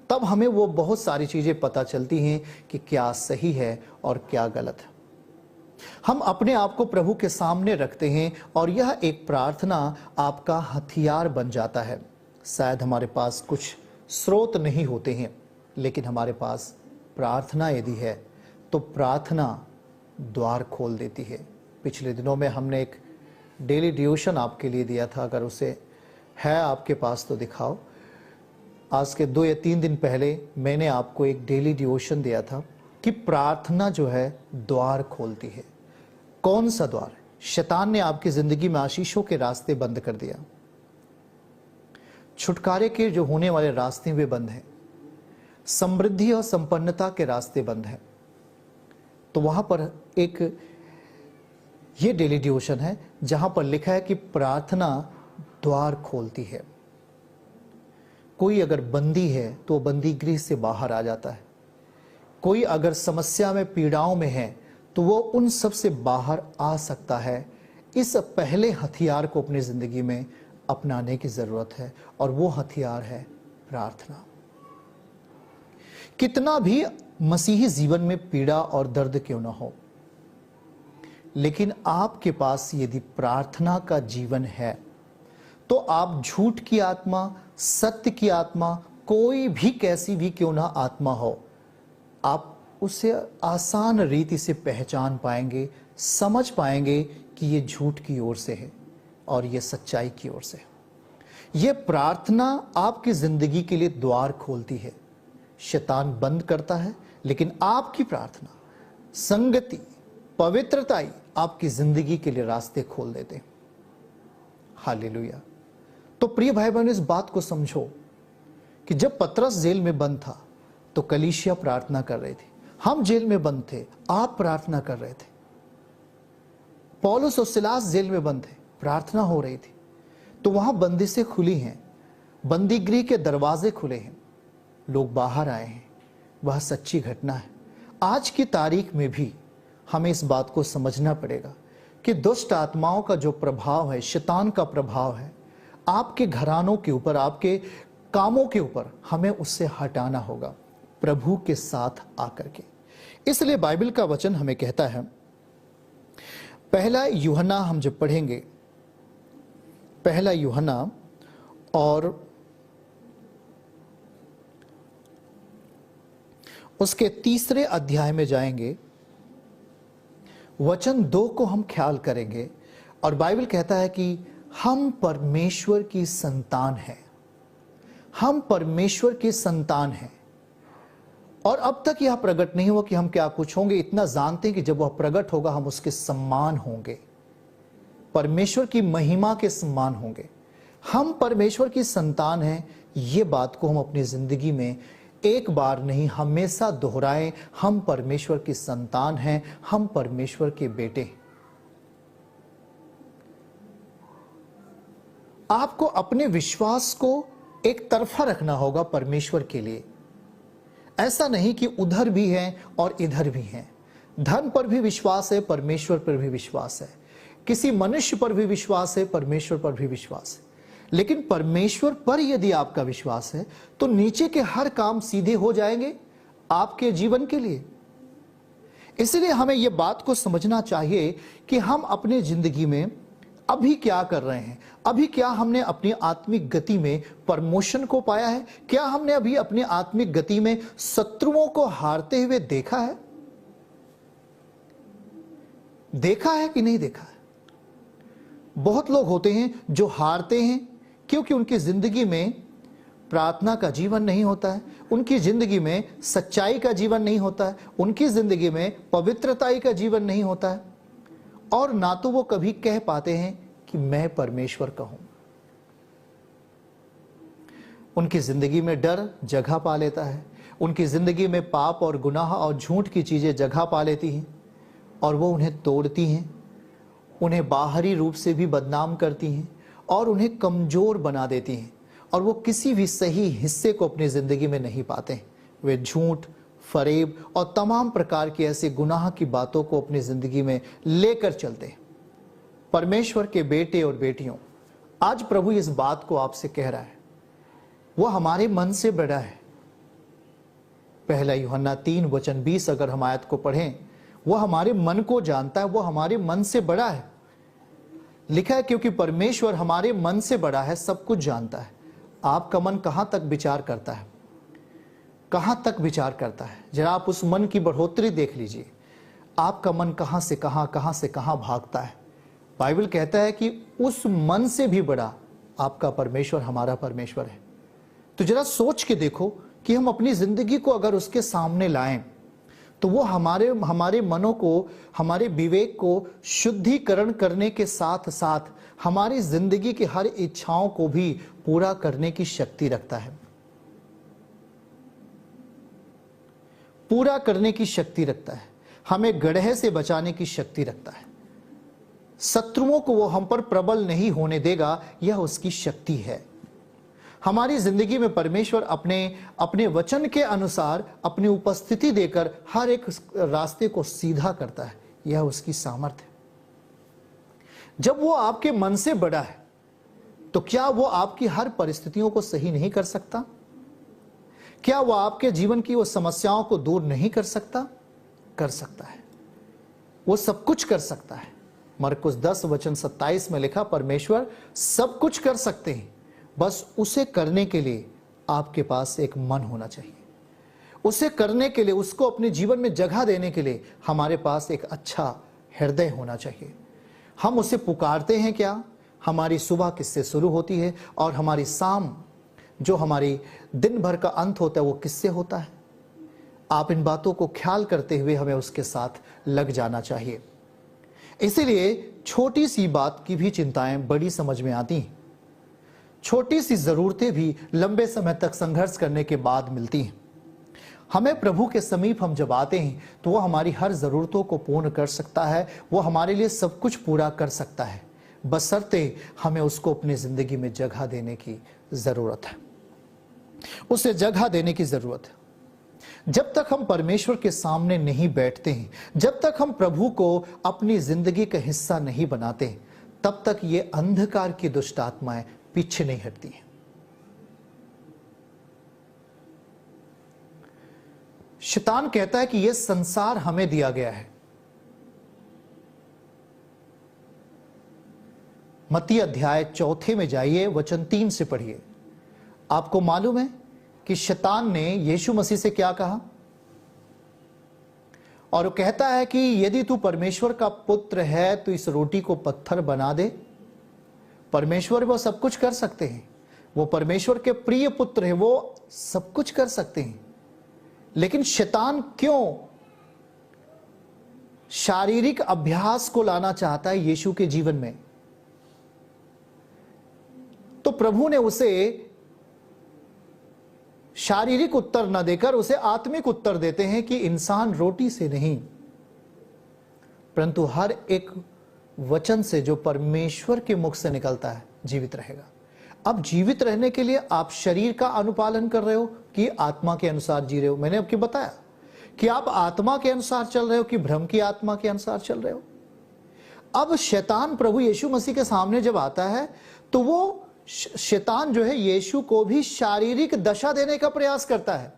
तब हमें वो बहुत सारी चीजें पता चलती हैं कि क्या सही है और क्या गलत है। हम अपने आप को प्रभु के सामने रखते हैं और यह एक प्रार्थना आपका हथियार बन जाता है। शायद हमारे पास कुछ स्रोत नहीं होते हैं, लेकिन हमारे पास प्रार्थना यदि है तो प्रार्थना द्वार खोल देती है। पिछले दिनों में हमने एक डेली डिवोशन आपके लिए दिया था, अगर उसे है आपके पास तो दिखाओ। आज के 2 या 3 दिन पहले मैंने आपको एक डेली डिवोशन दिया था कि प्रार्थना जो है द्वार खोलती है। कौन सा द्वार? शैतान ने आपकी जिंदगी में आशीषों के रास्ते बंद कर दिया, छुटकारे के जो होने वाले रास्ते वे बंद हैं, समृद्धि और संपन्नता के रास्ते बंद हैं। तो वहां पर एक ये डेली डिवोशन है जहां पर लिखा है कि प्रार्थना द्वार खोलती है। कोई अगर बंदी है तो बंदी गृह से बाहर आ जाता है। कोई अगर समस्या में, पीड़ाओं में है तो वो उन सब से बाहर आ सकता है। इस पहले हथियार को अपनी जिंदगी में अपनाने की जरूरत है और वो हथियार है प्रार्थना। कितना भी मसीही जीवन में पीड़ा और दर्द क्यों ना हो, लेकिन आपके पास यदि प्रार्थना का जीवन है तो आप झूठ की आत्मा, सत्य की आत्मा, कोई भी कैसी भी क्यों ना आत्मा हो, आप उसे आसान रीति से पहचान पाएंगे, समझ पाएंगे कि ये झूठ की ओर से है और ये सच्चाई की ओर से है। ये प्रार्थना आपकी जिंदगी के लिए द्वार खोलती है। शैतान बंद करता है, लेकिन आपकी प्रार्थना, संगति, पवित्रताई आपकी जिंदगी के लिए रास्ते खोल देते हैं। हालेलुया। तो प्रिय भाई बहन, इस बात को समझो कि जब पतरस जेल में बंद था तो कलीसिया प्रार्थना कर रही थी। हम जेल में बंद थे, आप प्रार्थना कर रहे थे। पौलुस और सिलास जेल में बंद थे, प्रार्थना हो रही थी। तो वहां बंदिशें खुली हैं, बंदीगृह के दरवाजे खुले हैं, लोग बाहर आए हैं। वह सच्ची घटना है। आज की तारीख में भी हमें इस बात को समझना पड़ेगा कि दुष्ट आत्माओं का जो प्रभाव है, शैतान का प्रभाव है आपके घरानों के ऊपर, आपके कामों के ऊपर, हमें उससे हटाना होगा प्रभु के साथ आकर के। इसलिए बाइबल का वचन हमें कहता है, पहला यूहन्ना हम जब पढ़ेंगे, पहला यूहन्ना और उसके 3 अध्याय में जाएंगे, वचन 2 को हम ख्याल करेंगे और बाइबल कहता है कि हम परमेश्वर की संतान हैं, हम परमेश्वर की संतान हैं। और अब तक यह प्रकट नहीं हुआ कि हम क्या कुछ होंगे, इतना जानते हैं कि जब वह प्रकट होगा हम उसके सम्मान होंगे, परमेश्वर की महिमा के सम्मान होंगे। हम परमेश्वर की संतान हैं, ये बात को हम अपनी जिंदगी में एक बार नहीं हमेशा दोहराएं। हम परमेश्वर की संतान हैं, हम परमेश्वर के बेटे हैं। आपको अपने विश्वास को एक तरफा रखना होगा परमेश्वर के लिए। ऐसा नहीं कि उधर भी है और इधर भी है। धन पर भी विश्वास है, परमेश्वर पर भी विश्वास है, किसी मनुष्य पर भी विश्वास है, परमेश्वर पर भी विश्वास है। लेकिन परमेश्वर पर यदि आपका विश्वास है तो नीचे के हर काम सीधे हो जाएंगे आपके जीवन के लिए। इसलिए हमें यह बात को समझना चाहिए कि हम अपने जिंदगी में अभी क्या कर रहे हैं। अभी क्या हमने अपनी आत्मिक गति में प्रमोशन को पाया है? क्या हमने अभी अपनी आत्मिक गति में शत्रुओं को हारते हुए देखा है? देखा है कि नहीं देखा है? बहुत लोग होते हैं जो हारते हैं क्योंकि उनकी जिंदगी में प्रार्थना का जीवन नहीं होता है, उनकी जिंदगी में सच्चाई का जीवन नहीं होता है, उनकी जिंदगी में पवित्रता का जीवन नहीं होता है, और ना तो वो कभी कह पाते हैं कि मैं परमेश्वर का हूं। उनकी जिंदगी में डर जगह पा लेता है, उनकी जिंदगी में पाप और गुनाह और झूठ की चीजें जगह पा लेती हैं और वो उन्हें तोड़ती हैं, उन्हें बाहरी रूप से भी बदनाम करती हैं और उन्हें कमजोर बना देती हैं, और वो किसी भी सही हिस्से को अपनी जिंदगी में नहीं पाते। वे झूठ, फरेब और तमाम प्रकार की ऐसी गुनाह की बातों को अपनी जिंदगी में लेकर चलते हैं। परमेश्वर के बेटे और बेटियों, आज प्रभु इस बात को आपसे कह रहा है, वो हमारे मन से बड़ा है। पहला यूहन्ना 3:20 अगर हम आयत को पढ़ें, वो हमारे मन को जानता है, वो हमारे मन से बड़ा है। लिखा है क्योंकि परमेश्वर हमारे मन से बड़ा है, सब कुछ जानता है। आपका मन कहां तक विचार करता है, कहां तक विचार करता है? जरा आप उस मन की बढ़ोतरी देख लीजिए। आपका मन कहां से कहां भागता है। बाइबल कहता है कि उस मन से भी बड़ा आपका परमेश्वर हमारा परमेश्वर है। तो जरा सोच के देखो कि हम अपनी जिंदगी को अगर उसके सामने लाएं तो वो हमारे मनों को, हमारे विवेक को शुद्धिकरण करने के साथ साथ हमारी जिंदगी की हर इच्छाओं को भी पूरा करने की शक्ति रखता है, पूरा करने की शक्ति रखता है, हमें गड्ढे से बचाने की शक्ति रखता है। शत्रुओं को वो हम पर प्रबल नहीं होने देगा, यह उसकी शक्ति है। हमारी जिंदगी में परमेश्वर अपने वचन के अनुसार अपनी उपस्थिति देकर हर एक रास्ते को सीधा करता है, यह उसकी सामर्थ्य है। जब वो आपके मन से बड़ा है तो क्या वो आपकी हर परिस्थितियों को सही नहीं कर सकता? क्या वो आपके जीवन की वो समस्याओं को दूर नहीं कर सकता? कर सकता है, वो सब कुछ कर सकता है। मरकुस 10:27 में लिखा, परमेश्वर सब कुछ कर सकते हैं, बस उसे करने के लिए आपके पास एक मन होना चाहिए। उसे करने के लिए, उसको अपने जीवन में जगह देने के लिए हमारे पास एक अच्छा हृदय होना चाहिए। हम उसे पुकारते हैं क्या? हमारी सुबह किससे शुरू होती है और हमारी शाम, जो हमारी दिन भर का अंत होता है, वो किससे होता है? आप इन बातों को ख्याल करते हुए हमें उसके साथ लग जाना चाहिए। इसीलिए छोटी सी बात की भी चिंताएं बड़ी समझ में आती हैं, छोटी सी जरूरतें भी लंबे समय तक संघर्ष करने के बाद मिलती हैं। हमें प्रभु के समीप हम जब आते हैं तो वो हमारी हर जरूरतों को पूर्ण कर सकता है, वो हमारे लिए सब कुछ पूरा कर सकता है, बशर्ते हमें उसको अपनी जिंदगी में जगह देने की जरूरत है, उसे जगह देने की जरूरत है। जब तक हम परमेश्वर के सामने नहीं बैठते हैं, जब तक हम प्रभु को अपनी जिंदगी का हिस्सा नहीं बनाते, तब तक ये अंधकार की दुष्ट आत्माएं पीछे नहीं हटती हैं। शैतान कहता है कि यह संसार हमें दिया गया है। मत्ती अध्याय 4 में जाइए, वचन 3 से पढ़िए। आपको मालूम है कि शैतान ने यीशु मसीह से क्या कहा? और वो कहता है कि यदि तू परमेश्वर का पुत्र है तो इस रोटी को पत्थर बना दे। परमेश्वर वो सब कुछ कर सकते हैं, वो परमेश्वर के प्रिय पुत्र है, वो सब कुछ कर सकते हैं। लेकिन शैतान क्यों शारीरिक अभ्यास को लाना चाहता है यीशु के जीवन में? तो प्रभु ने उसे शारीरिक उत्तर न देकर उसे आत्मिक उत्तर देते हैं कि इंसान रोटी से नहीं परंतु हर एक वचन से जो परमेश्वर के मुख से निकलता है जीवित रहेगा। अब जीवित रहने के लिए आप शरीर का अनुपालन कर रहे हो कि आत्मा के अनुसार जी रहे हो? मैंने आपको बताया कि आप आत्मा के अनुसार चल रहे हो कि भ्रम की आत्मा के अनुसार चल रहे हो। अब शैतान प्रभु यीशु मसीह के सामने जब आता है तो वो शैतान जो है यीशु को भी शारीरिक दशा देने का प्रयास करता है,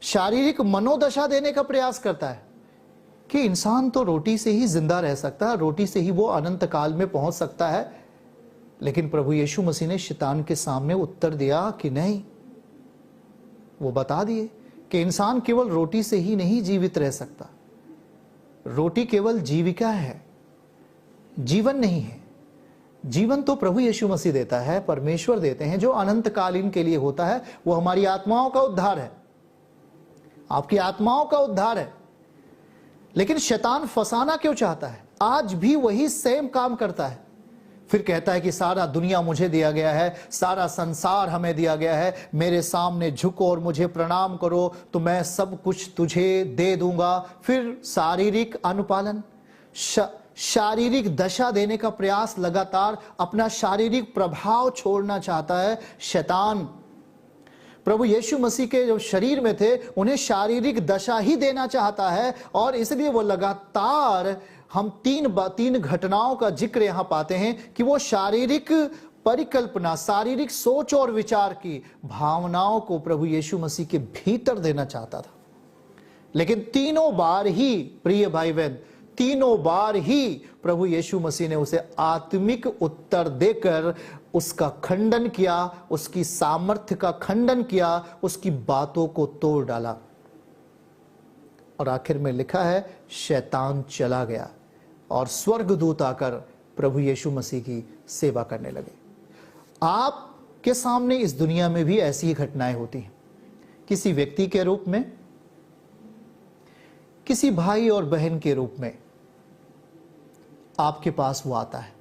शारीरिक मनोदशा देने का प्रयास करता है कि इंसान तो रोटी से ही जिंदा रह सकता है, रोटी से ही वो अनंत काल में पहुंच सकता है। लेकिन प्रभु यीशु मसीह ने शैतान के सामने उत्तर दिया कि नहीं, वो बता दिए कि इंसान केवल रोटी से ही नहीं जीवित रह सकता। रोटी केवल जीविका है, जीवन नहीं है। जीवन तो प्रभु यीशु मसीह देता है, परमेश्वर देते हैं, जो अनंत कालीन के लिए होता है। वो हमारी आत्माओं का उद्धार है, आपकी आत्माओं का उद्धार है। लेकिन शैतान फंसाना क्यों चाहता है? आज भी वही सेम काम करता है। फिर कहता है कि सारा दुनिया मुझे दिया गया है, सारा संसार हमें दिया गया है, मेरे सामने झुको और मुझे प्रणाम करो तो मैं सब कुछ तुझे दे दूंगा। फिर शारीरिक अनुपालन, शारीरिक दशा देने का प्रयास, लगातार अपना शारीरिक प्रभाव छोड़ना चाहता है शैतान। प्रभु यीशु मसीह के जो शरीर में थे उन्हें शारीरिक दशा ही देना चाहता है, और इसलिए वो लगातार, हम तीन घटनाओं का जिक्र यहां पाते हैं कि वो शारीरिक परिकल्पना, शारीरिक सोच और विचार की भावनाओं को प्रभु यीशु मसीह के भीतर देना चाहता था। लेकिन तीनों बार ही, प्रिय भाई बहन, तीनों बार ही प्रभु यीशु मसीह ने उसे आत्मिक उत्तर देकर उसका खंडन किया, उसकी सामर्थ्य का खंडन किया, उसकी बातों को तोड़ डाला। और आखिर में लिखा है, शैतान चला गया और स्वर्गदूत आकर प्रभु यीशु मसीह की सेवा करने लगे। आपके सामने इस दुनिया में भी ऐसी ही घटनाएं होती हैं। किसी व्यक्ति के रूप में, किसी भाई और बहन के रूप में आपके पास वो आता है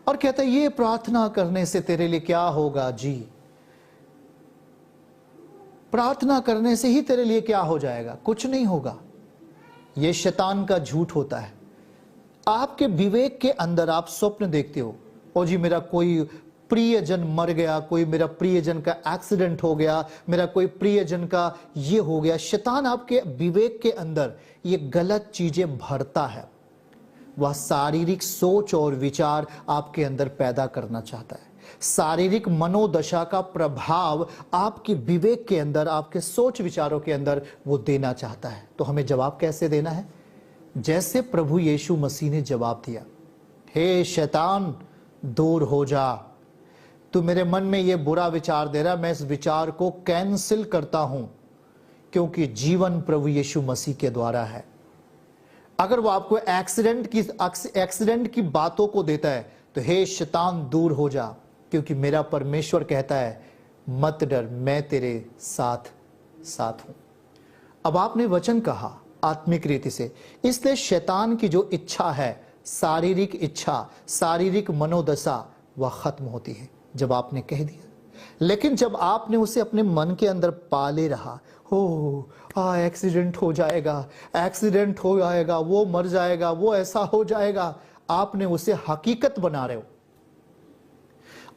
और कहता है, ये प्रार्थना करने से तेरे लिए क्या होगा जी, प्रार्थना करने से ही तेरे लिए क्या हो जाएगा? कुछ नहीं होगा। यह शैतान का झूठ होता है। आपके विवेक के अंदर आप स्वप्न देखते हो, ओ जी मेरा कोई प्रियजन मर गया, कोई मेरा प्रियजन का एक्सीडेंट हो गया, मेरा कोई प्रियजन का ये हो गया। शैतान आपके विवेक के अंदर ये गलत चीजें भरता है। वह शारीरिक सोच और विचार आपके अंदर पैदा करना चाहता है। शारीरिक मनोदशा का प्रभाव आपके विवेक के अंदर, आपके सोच विचारों के अंदर वो देना चाहता है। तो हमें जवाब कैसे देना है? जैसे प्रभु यीशु मसीह ने जवाब दिया, हे शैतान दूर हो जा, तू मेरे मन में ये बुरा विचार दे रहा, मैं इस विचार को कैंसिल करता हूं, क्योंकि जीवन प्रभु यीशु मसीह के द्वारा है। अगर वो आपको एक्सीडेंट की बातों को देता है तो हे शैतान दूर हो जा, क्योंकि मेरा परमेश्वर कहता है मत डर, मैं तेरे साथ साथ हूं। अब आपने वचन कहा आत्मिक रीति से, इसलिए शैतान की जो इच्छा है, शारीरिक इच्छा, शारीरिक मनोदशा, वह खत्म होती है जब आपने कह दिया। लेकिन जब आपने उसे अपने मन के अंदर पाले रहा, हो एक्सीडेंट हो जाएगा, एक्सीडेंट हो जाएगा, वो मर जाएगा, वो ऐसा हो जाएगा, आपने उसे हकीकत बना रहे हो।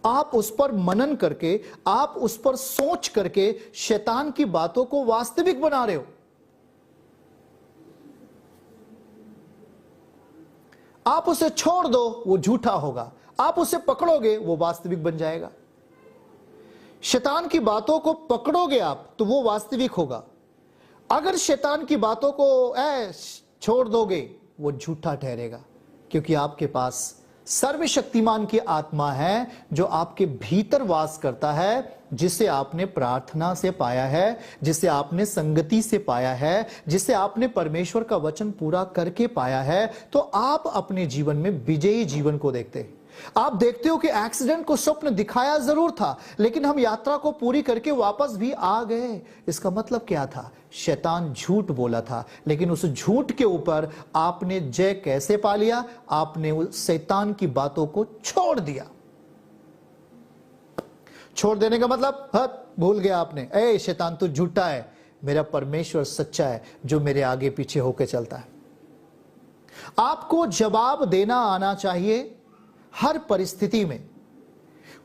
आप उस पर मनन करके, आप उस पर सोच करके शैतान की बातों को वास्तविक बना रहे हो। आप उसे छोड़ दो, वो झूठा होगा। आप उसे पकड़ोगे, वो वास्तविक बन जाएगा। शैतान की बातों को पकड़ोगे आप, तो वो वास्तविक होगा। अगर शैतान की बातों को छोड़ दोगे, वो झूठा ठहरेगा, क्योंकि आपके पास सर्वशक्तिमान की आत्मा है जो आपके भीतर वास करता है, जिसे आपने प्रार्थना से पाया है, जिसे आपने संगति से पाया है, जिसे आपने परमेश्वर का वचन पूरा करके पाया है। तो आप अपने जीवन में विजयी जीवन को देखते हैं। आप देखते हो कि एक्सीडेंट को स्वप्न दिखाया जरूर था, लेकिन हम यात्रा को पूरी करके वापस भी आ गए। इसका मतलब क्या था? शैतान झूठ बोला था, लेकिन उस झूठ के ऊपर आपने जय कैसे पा लिया? आपने उस शैतान की बातों को छोड़ दिया। छोड़ देने का मतलब भूल गया आपने, ए शैतान तू झूठा है, मेरा परमेश्वर सच्चा है जो मेरे आगे पीछे होकर चलता है। आपको जवाब देना आना चाहिए हर परिस्थिति में।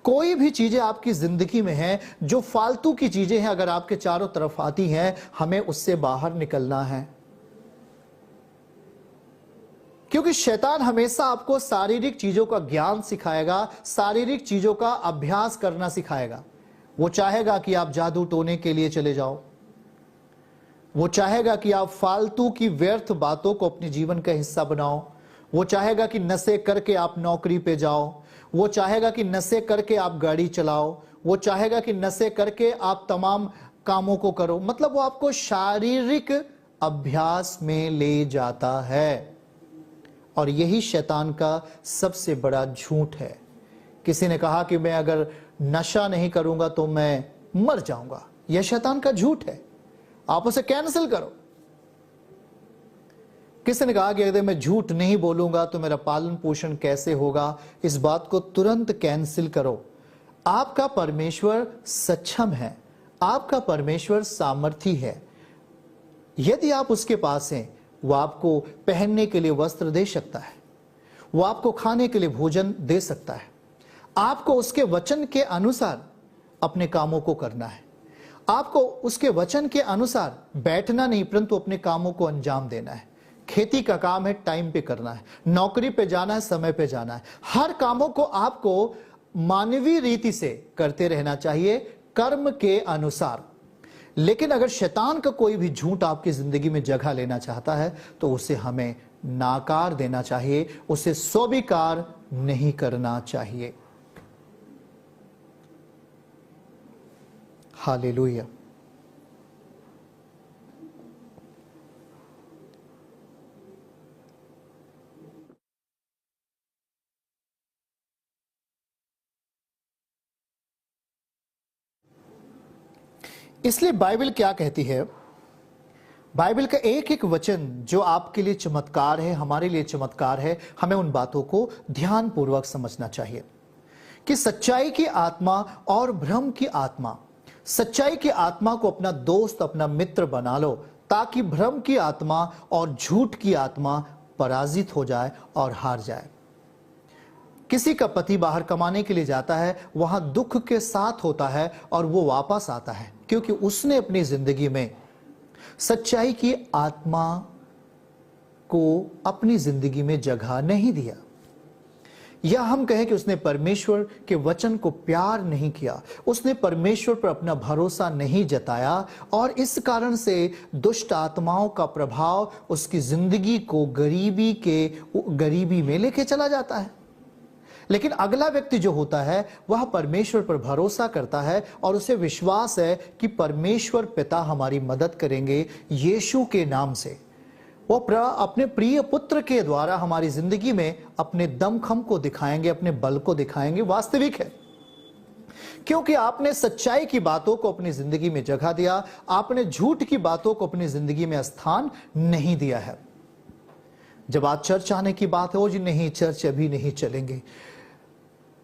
कोई भी चीजें आपकी जिंदगी में हैं जो फालतू की चीजें हैं, अगर आपके चारों तरफ आती हैं, हमें उससे बाहर निकलना है। क्योंकि शैतान हमेशा आपको शारीरिक चीजों का ज्ञान सिखाएगा, शारीरिक चीजों का अभ्यास करना सिखाएगा। वो चाहेगा कि आप जादू टोने के लिए चले जाओ, वो चाहेगा कि आप फालतू की व्यर्थ बातों को अपने जीवन का हिस्सा बनाओ, वो चाहेगा कि नशे करके आप नौकरी पे जाओ, वो चाहेगा कि नशे करके आप गाड़ी चलाओ, वो चाहेगा कि नशे करके आप तमाम कामों को करो। मतलब वो आपको शारीरिक अभ्यास में ले जाता है, और यही शैतान का सबसे बड़ा झूठ है। किसी ने कहा कि मैं अगर नशा नहीं करूंगा तो मैं मर जाऊंगा। यह शैतान का झूठ है, आप उसे कैंसिल करो। किसी ने कहा कि अगर मैं झूठ नहीं बोलूंगा तो मेरा पालन पोषण कैसे होगा? इस बात को तुरंत कैंसिल करो। आपका परमेश्वर सक्षम है, आपका परमेश्वर सामर्थी है। यदि आप उसके पास हैं, वो आपको पहनने के लिए वस्त्र दे सकता है, वो आपको खाने के लिए भोजन दे सकता है। आपको उसके वचन के अनुसार अपने कामों को करना है। आपको उसके वचन के अनुसार बैठना नहीं, परंतु अपने कामों को अंजाम देना है। खेती का काम है, टाइम पे करना है। नौकरी पे जाना है, समय पे जाना है। हर कामों को आपको मानवीय रीति से करते रहना चाहिए, कर्म के अनुसार। लेकिन अगर शैतान का कोई भी झूठ आपकी जिंदगी में जगह लेना चाहता है, तो उसे हमें नाकार देना चाहिए, उसे स्वीकार नहीं करना चाहिए। हालेलुया। इसलिए बाइबल क्या कहती है? बाइबल का एक एक वचन जो आपके लिए चमत्कार है, हमारे लिए चमत्कार है। हमें उन बातों को ध्यानपूर्वक समझना चाहिए कि सच्चाई की आत्मा और भ्रम की आत्मा, सच्चाई की आत्मा को अपना दोस्त, अपना मित्र बना लो, ताकि भ्रम की आत्मा और झूठ की आत्मा पराजित हो जाए और हार जाए। किसी का पति बाहर कमाने के लिए जाता है, वहां दुख के साथ होता है और वो वापस आता है, क्योंकि उसने अपनी जिंदगी में सच्चाई की आत्मा को अपनी जिंदगी में जगह नहीं दिया। या हम कहें कि उसने परमेश्वर के वचन को प्यार नहीं किया, उसने परमेश्वर पर अपना भरोसा नहीं जताया, और इस कारण से दुष्ट आत्माओं का प्रभाव उसकी जिंदगी को गरीबी में लेके चला जाता है। लेकिन अगला व्यक्ति जो होता है, वह परमेश्वर पर भरोसा करता है और उसे विश्वास है कि परमेश्वर पिता हमारी मदद करेंगे यीशु के नाम से। वो अपने प्रिय पुत्र के द्वारा हमारी जिंदगी में अपने दमखम को दिखाएंगे, अपने बल को दिखाएंगे। वास्तविक है, क्योंकि आपने सच्चाई की बातों को अपनी जिंदगी में जगह दिया, आपने झूठ की बातों को अपनी जिंदगी में स्थान नहीं दिया है। जब आज चर्च आने की बात हो, जी नहीं चर्च अभी नहीं चलेंगे,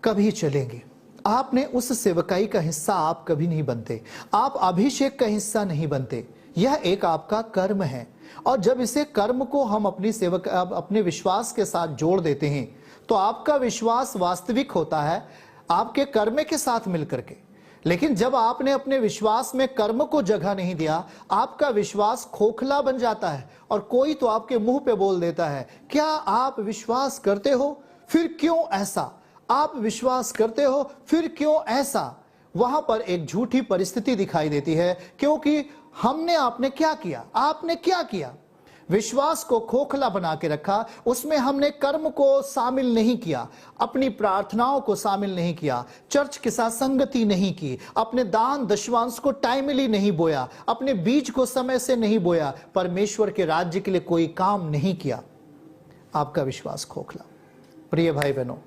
कभी चलेंगे। आपने उस सेवकाई का हिस्सा आप कभी नहीं बनते, आप अभिषेक का हिस्सा नहीं बनते। यह एक आपका कर्म है, और जब इसे कर्म को हम अपने विश्वास के साथ जोड़ देते हैं, तो आपका विश्वास वास्तविक होता है, आपके कर्म के साथ मिलकर के। लेकिन जब आपने अपने विश्वास में कर्म को जगह नहीं दिया, आपका विश्वास खोखला बन जाता है और कोई तो आपके मुंह पे बोल देता है, क्या आप विश्वास करते हो, फिर क्यों ऐसा? आप विश्वास करते हो, फिर क्यों ऐसा? वहां पर एक झूठी परिस्थिति दिखाई देती है, क्योंकि आपने क्या किया? आपने क्या किया? विश्वास को खोखला बना के रखा, उसमें हमने कर्म को शामिल नहीं किया, अपनी प्रार्थनाओं को शामिल नहीं किया, चर्च के साथ संगति नहीं की, अपने दान दशवांश को टाइमली नहीं बोया, अपने बीज को समय से नहीं बोया, परमेश्वर के राज्य के लिए कोई काम नहीं किया। आपका विश्वास खोखला। प्रिय भाई बहनों,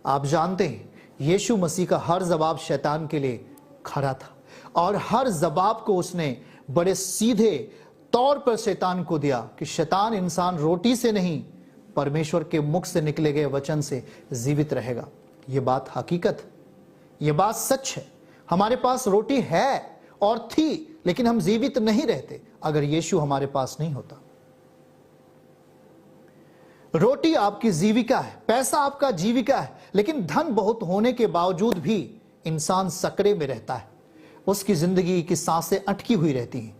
आप जानते हैं यीशु मसीह का हर जवाब शैतान के लिए खरा था और हर जवाब को उसने बड़े सीधे तौर पर शैतान को दिया कि शैतान, इंसान रोटी से नहीं परमेश्वर के मुख से निकले गए वचन से जीवित रहेगा। यह बात हकीकत, यह बात सच है। हमारे पास रोटी है और थी, लेकिन हम जीवित नहीं रहते अगर यीशु हमारे पास नहीं होता। रोटी आपकी जीविका है, पैसा आपका जीविका है, लेकिन धन बहुत होने के बावजूद भी इंसान सकरे में रहता है। उसकी जिंदगी की सांसें अटकी हुई रहती हैं।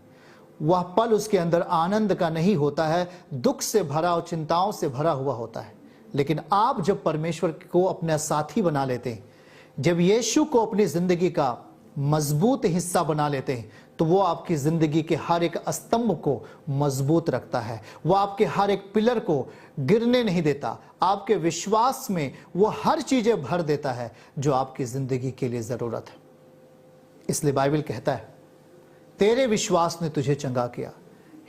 वह पल उसके अंदर आनंद का नहीं होता है, दुख से भरा और चिंताओं से भरा हुआ होता है। लेकिन आप जब परमेश्वर को अपना साथी बना लेते हैं, जब यीशु को अपनी जिंदगी का मजबूत हिस्सा बना लेते हैं, तो वो आपकी जिंदगी के हर एक स्तंभ को मजबूत रखता है। वो आपके हर एक पिलर को गिरने नहीं देता। आपके विश्वास में वो हर चीजें भर देता है जो आपकी जिंदगी के लिए जरूरत है। इसलिए बाइबल कहता है, तेरे विश्वास ने तुझे चंगा किया।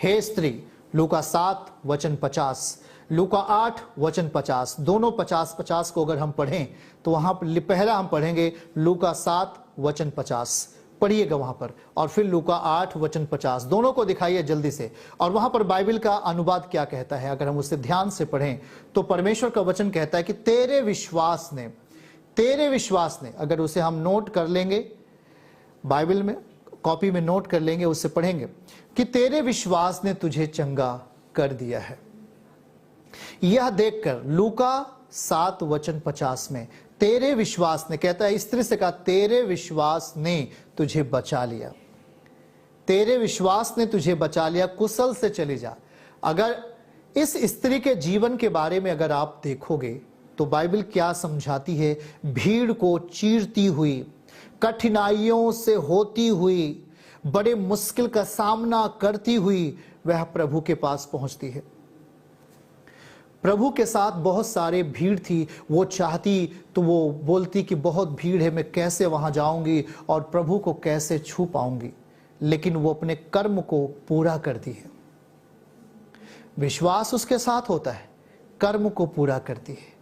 हे स्त्री, लूका 7 वचन 50, लूका 8 वचन 50, दोनों 50-50 को अगर हम पढ़ें तो वहां पहला हम पढ़ेंगे लूका 7 वचन 50, पढ़िएगा वहां पर, और फिर लूका 8 वचन 50, दोनों को दिखाइए जल्दी से। और वहां पर बाइबल का अनुवाद क्या कहता है, अगर हम उसे ध्यान से पढ़ें तो परमेश्वर का वचन कहता है कि तेरे विश्वास ने, अगर उसे हम नोट कर लेंगे, बाइबल में कॉपी में नोट कर लेंगे, उससे पढ़ेंगे कि तेरे विश्वास ने तुझे चंगा कर दिया है। यह देखकर लूका 7 वचन 50 में तेरे विश्वास ने, कहता है स्त्री से कहा, तेरे विश्वास ने तुझे बचा लिया, तेरे विश्वास ने तुझे बचा लिया, कुशल से चली जा। अगर इस स्त्री के जीवन के बारे में अगर आप देखोगे तो बाइबल क्या समझाती है, भीड़ को चीरती हुई, कठिनाइयों से होती हुई, बड़े मुश्किल का सामना करती हुई वह प्रभु के पास पहुंचती है। प्रभु के साथ बहुत सारे भीड़ थी, वो चाहती तो वो बोलती कि बहुत भीड़ है, मैं कैसे वहां जाऊंगी और प्रभु को कैसे छू पाऊंगी, लेकिन वो अपने कर्म को पूरा करती है। विश्वास उसके साथ होता है, कर्म को पूरा करती है,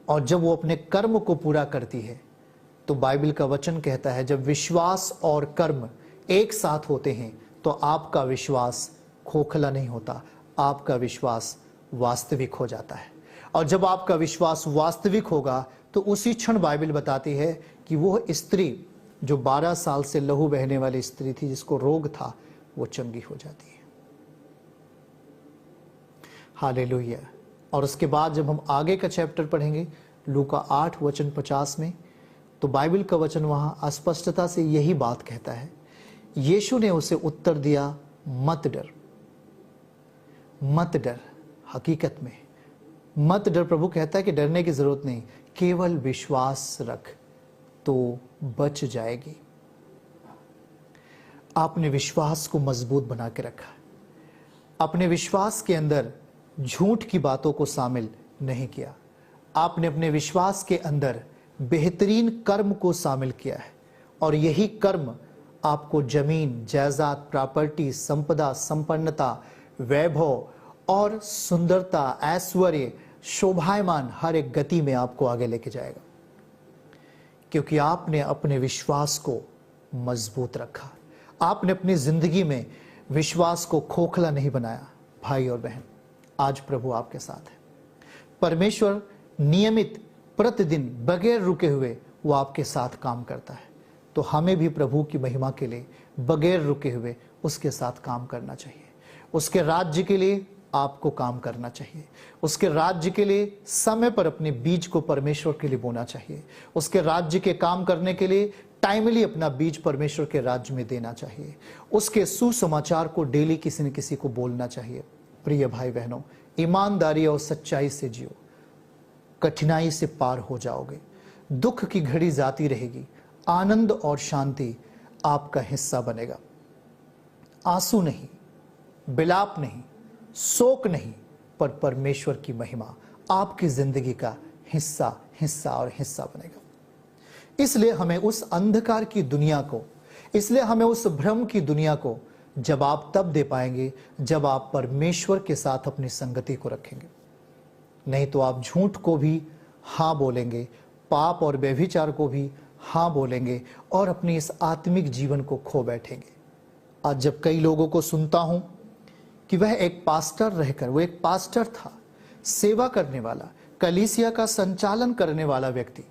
और जब वो अपने कर्म को पूरा करती है तो बाइबल का वचन कहता है जब विश्वास और कर्म एक साथ होते हैं तो आपका विश्वास खोखला नहीं होता, आपका विश्वास वास्तविक हो जाता है। और जब आपका विश्वास वास्तविक होगा तो उसी क्षण बाइबल बताती है कि वो स्त्री जो 12 साल से लहू बहने वाली स्त्री थी, जिसको रोग था, वो चंगी हो जाती है। हालेलुया। और उसके बाद जब हम आगे का चैप्टर पढ़ेंगे लूका 8 वचन 50 में, तो बाइबल का वचन वहां स्पष्टता से यही बात कहता है। यीशु ने उसे उत्तर दिया, मत डर, मत डर। हकीकत में मत डर, प्रभु कहता है कि डरने की जरूरत नहीं, केवल विश्वास रख तो बच जाएगी। आपने विश्वास को मजबूत बना के रखा, अपने विश्वास के अंदर झूठ की बातों को शामिल नहीं किया, आपने अपने विश्वास के अंदर बेहतरीन कर्म को शामिल किया है, और यही कर्म आपको जमीन, जायदाद, प्रॉपर्टी, संपदा, संपन्नता, वैभव और सुंदरता, ऐश्वर्य, शोभायमान हर एक गति में आपको आगे लेके जाएगा, क्योंकि आपने अपने विश्वास को मजबूत रखा। आपने अपनी जिंदगी में विश्वास को खोखला नहीं बनाया। भाई और बहन, आज प्रभु आपके साथ है। परमेश्वर नियमित प्रतिदिन बगैर रुके हुए वो आपके साथ काम करता है, तो हमें भी प्रभु की महिमा के लिए बगैर रुके हुए उसके साथ काम करना चाहिए, उसके राज्य के लिए आपको काम करना चाहिए। उसके राज्य के लिए समय पर अपने बीज को परमेश्वर के लिए बोना चाहिए। उसके राज्य के काम करने के लिए टाइमली अपना बीज परमेश्वर के राज्य में देना चाहिए। उसके सुसमाचार को डेली किसी न किसी को बोलना चाहिए। प्रिय भाई बहनों, ईमानदारी और सच्चाई से जियो, कठिनाई से पार हो जाओगे। दुख की घड़ी जाती रहेगी, आनंद और शांति आपका हिस्सा बनेगा। आंसू नहीं, बिलाप नहीं, शोक नहीं, पर परमेश्वर की महिमा आपकी जिंदगी का हिस्सा बनेगा। इसलिए हमें उस अंधकार की दुनिया को, इसलिए हमें उस भ्रम की दुनिया को जवाब तब दे पाएंगे जब आप परमेश्वर के साथ अपनी संगति को रखेंगे। नहीं तो आप झूठ को भी हाँ बोलेंगे, पाप और व्यभिचार को भी हाँ बोलेंगे और अपनी इस आत्मिक जीवन को खो बैठेंगे। आज जब कई लोगों को सुनता हूं कि वह एक पास्टर रहकर, वो एक पास्टर था, सेवा करने वाला, कलीसिया का संचालन करने वाला व्यक्ति,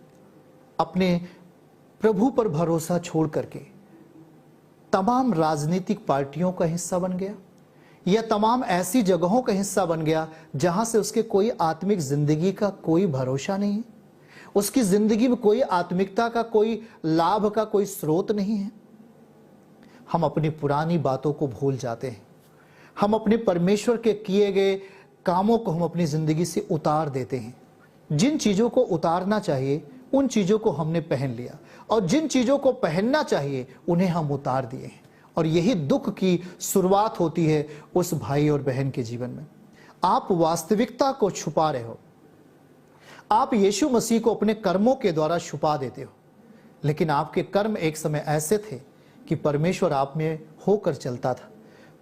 अपने प्रभु पर भरोसा छोड़ करके तमाम राजनीतिक पार्टियों का हिस्सा बन गया या तमाम ऐसी जगहों का हिस्सा बन गया जहां से उसके कोई आत्मिक जिंदगी का कोई भरोसा नहीं है, उसकी जिंदगी में कोई आत्मिकता का, कोई लाभ का कोई स्रोत नहीं है। हम अपनी पुरानी बातों को भूल जाते हैं। हम अपने परमेश्वर के किए गए कामों को हम अपनी जिंदगी से उतार देते हैं। जिन चीजों को उतारना चाहिए उन चीजों को हमने पहन लिया और जिन चीजों को पहनना चाहिए उन्हें हम उतार दिए हैं। और यही दुख की शुरुआत होती है उस भाई और बहन के जीवन में। आप वास्तविकता को छुपा रहे हो, आप यीशु मसीह को अपने कर्मों के द्वारा छुपा देते हो, लेकिन आपके कर्म एक समय ऐसे थे कि परमेश्वर आप में होकर चलता था,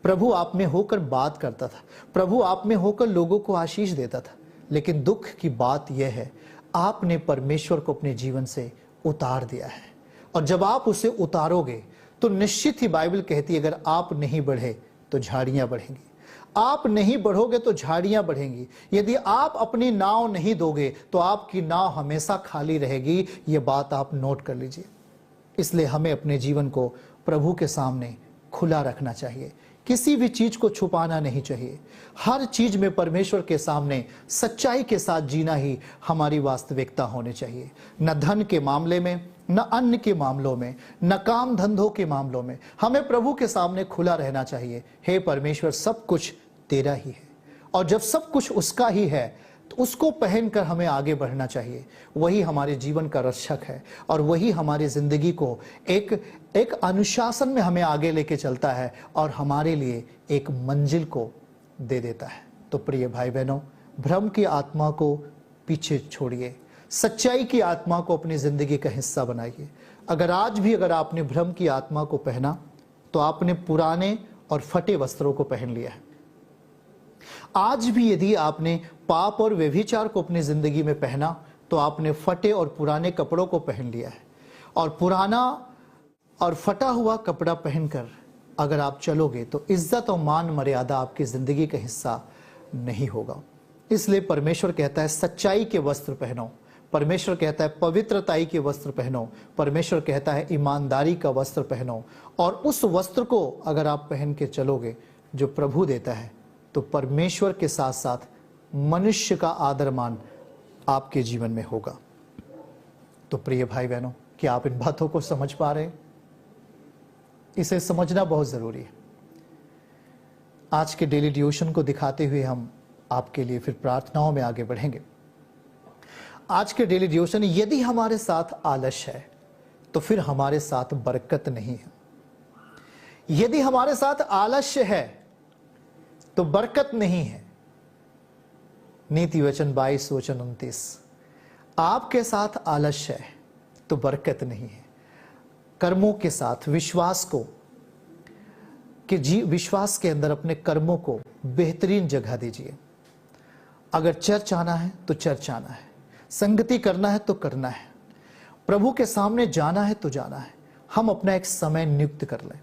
प्रभु आप में होकर बात करता था, प्रभु आप में होकर लोगों को आशीष देता था। लेकिन दुख की बात यह है, आपने परमेश्वर को अपने जीवन से उतार दिया है। और जब आप उसे उतारोगे तो निश्चित ही बाइबल कहती है, अगर आप नहीं बढ़े तो झाड़ियां बढ़ेंगी, आप नहीं बढ़ोगे तो झाड़ियां बढ़ेंगी। यदि आप अपनी नाव नहीं दोगे तो आपकी नाव हमेशा खाली रहेगी। यह बात आप नोट कर लीजिए। इसलिए हमें अपने जीवन को प्रभु के सामने खुला रखना चाहिए, किसी भी चीज को छुपाना नहीं चाहिए। हर चीज में परमेश्वर के सामने सच्चाई के साथ जीना ही हमारी वास्तविकता होनी चाहिए। न धन के मामले में, न अन्न के मामलों में, न काम धंधों के मामलों में हमें प्रभु के सामने खुला रहना चाहिए। हे परमेश्वर, सब कुछ तेरा ही है और जब सब कुछ उसका ही है तो उसको पहनकर हमें आगे बढ़ना चाहिए। वही हमारे जीवन का रक्षक है और वही हमारी जिंदगी को एक अनुशासन में हमें आगे लेके चलता है और हमारे लिए एक मंजिल को दे देता है। तो प्रिय भाई बहनों, भ्रम की आत्मा को पीछे छोड़िए, सच्चाई की आत्मा को अपनी जिंदगी का हिस्सा बनाइए। अगर आज भी अगर आपने भ्रम की आत्मा को पहना तो आपने पुराने और फटे वस्त्रों को पहन लिया है। आज भी यदि आपने पाप और व्यभिचार को अपनी जिंदगी में पहना तो आपने फटे और पुराने कपड़ों को पहन लिया है। और पुराना और फटा हुआ कपड़ा पहनकर अगर आप चलोगे तो इज्जत और मान मर्यादा आपकी जिंदगी का हिस्सा नहीं होगा। इसलिए परमेश्वर कहता है सच्चाई के वस्त्र पहनो, परमेश्वर कहता है पवित्रताई के वस्त्र पहनो, परमेश्वर कहता है ईमानदारी का वस्त्र पहनो। और उस वस्त्र को अगर आप पहन के चलोगे जो प्रभु देता है तो परमेश्वर के साथ साथ मनुष्य का आदर मान आपके जीवन में होगा। तो प्रिय भाई बहनों, क्या आप इन बातों को समझ पा रहे हैं? इसे समझना बहुत जरूरी है। आज के डेली डिवोशन को दिखाते हुए हम आपके लिए फिर प्रार्थनाओं में आगे बढ़ेंगे। आज के डेली डिवोशन, यदि हमारे साथ आलस्य है तो फिर हमारे साथ बरकत नहीं है। यदि हमारे साथ आलस्य है तो बरकत नहीं है। नीति वचन 22 वचन 29, आपके साथ आलस्य है तो बरकत नहीं है। कर्मों के साथ विश्वास को विश्वास के अंदर अपने कर्मों को बेहतरीन जगह दीजिए। अगर चर्च आना है तो चर्च आना है, संगति करना है तो करना है, प्रभु के सामने जाना है तो जाना है। हम अपना एक समय नियुक्त कर लें।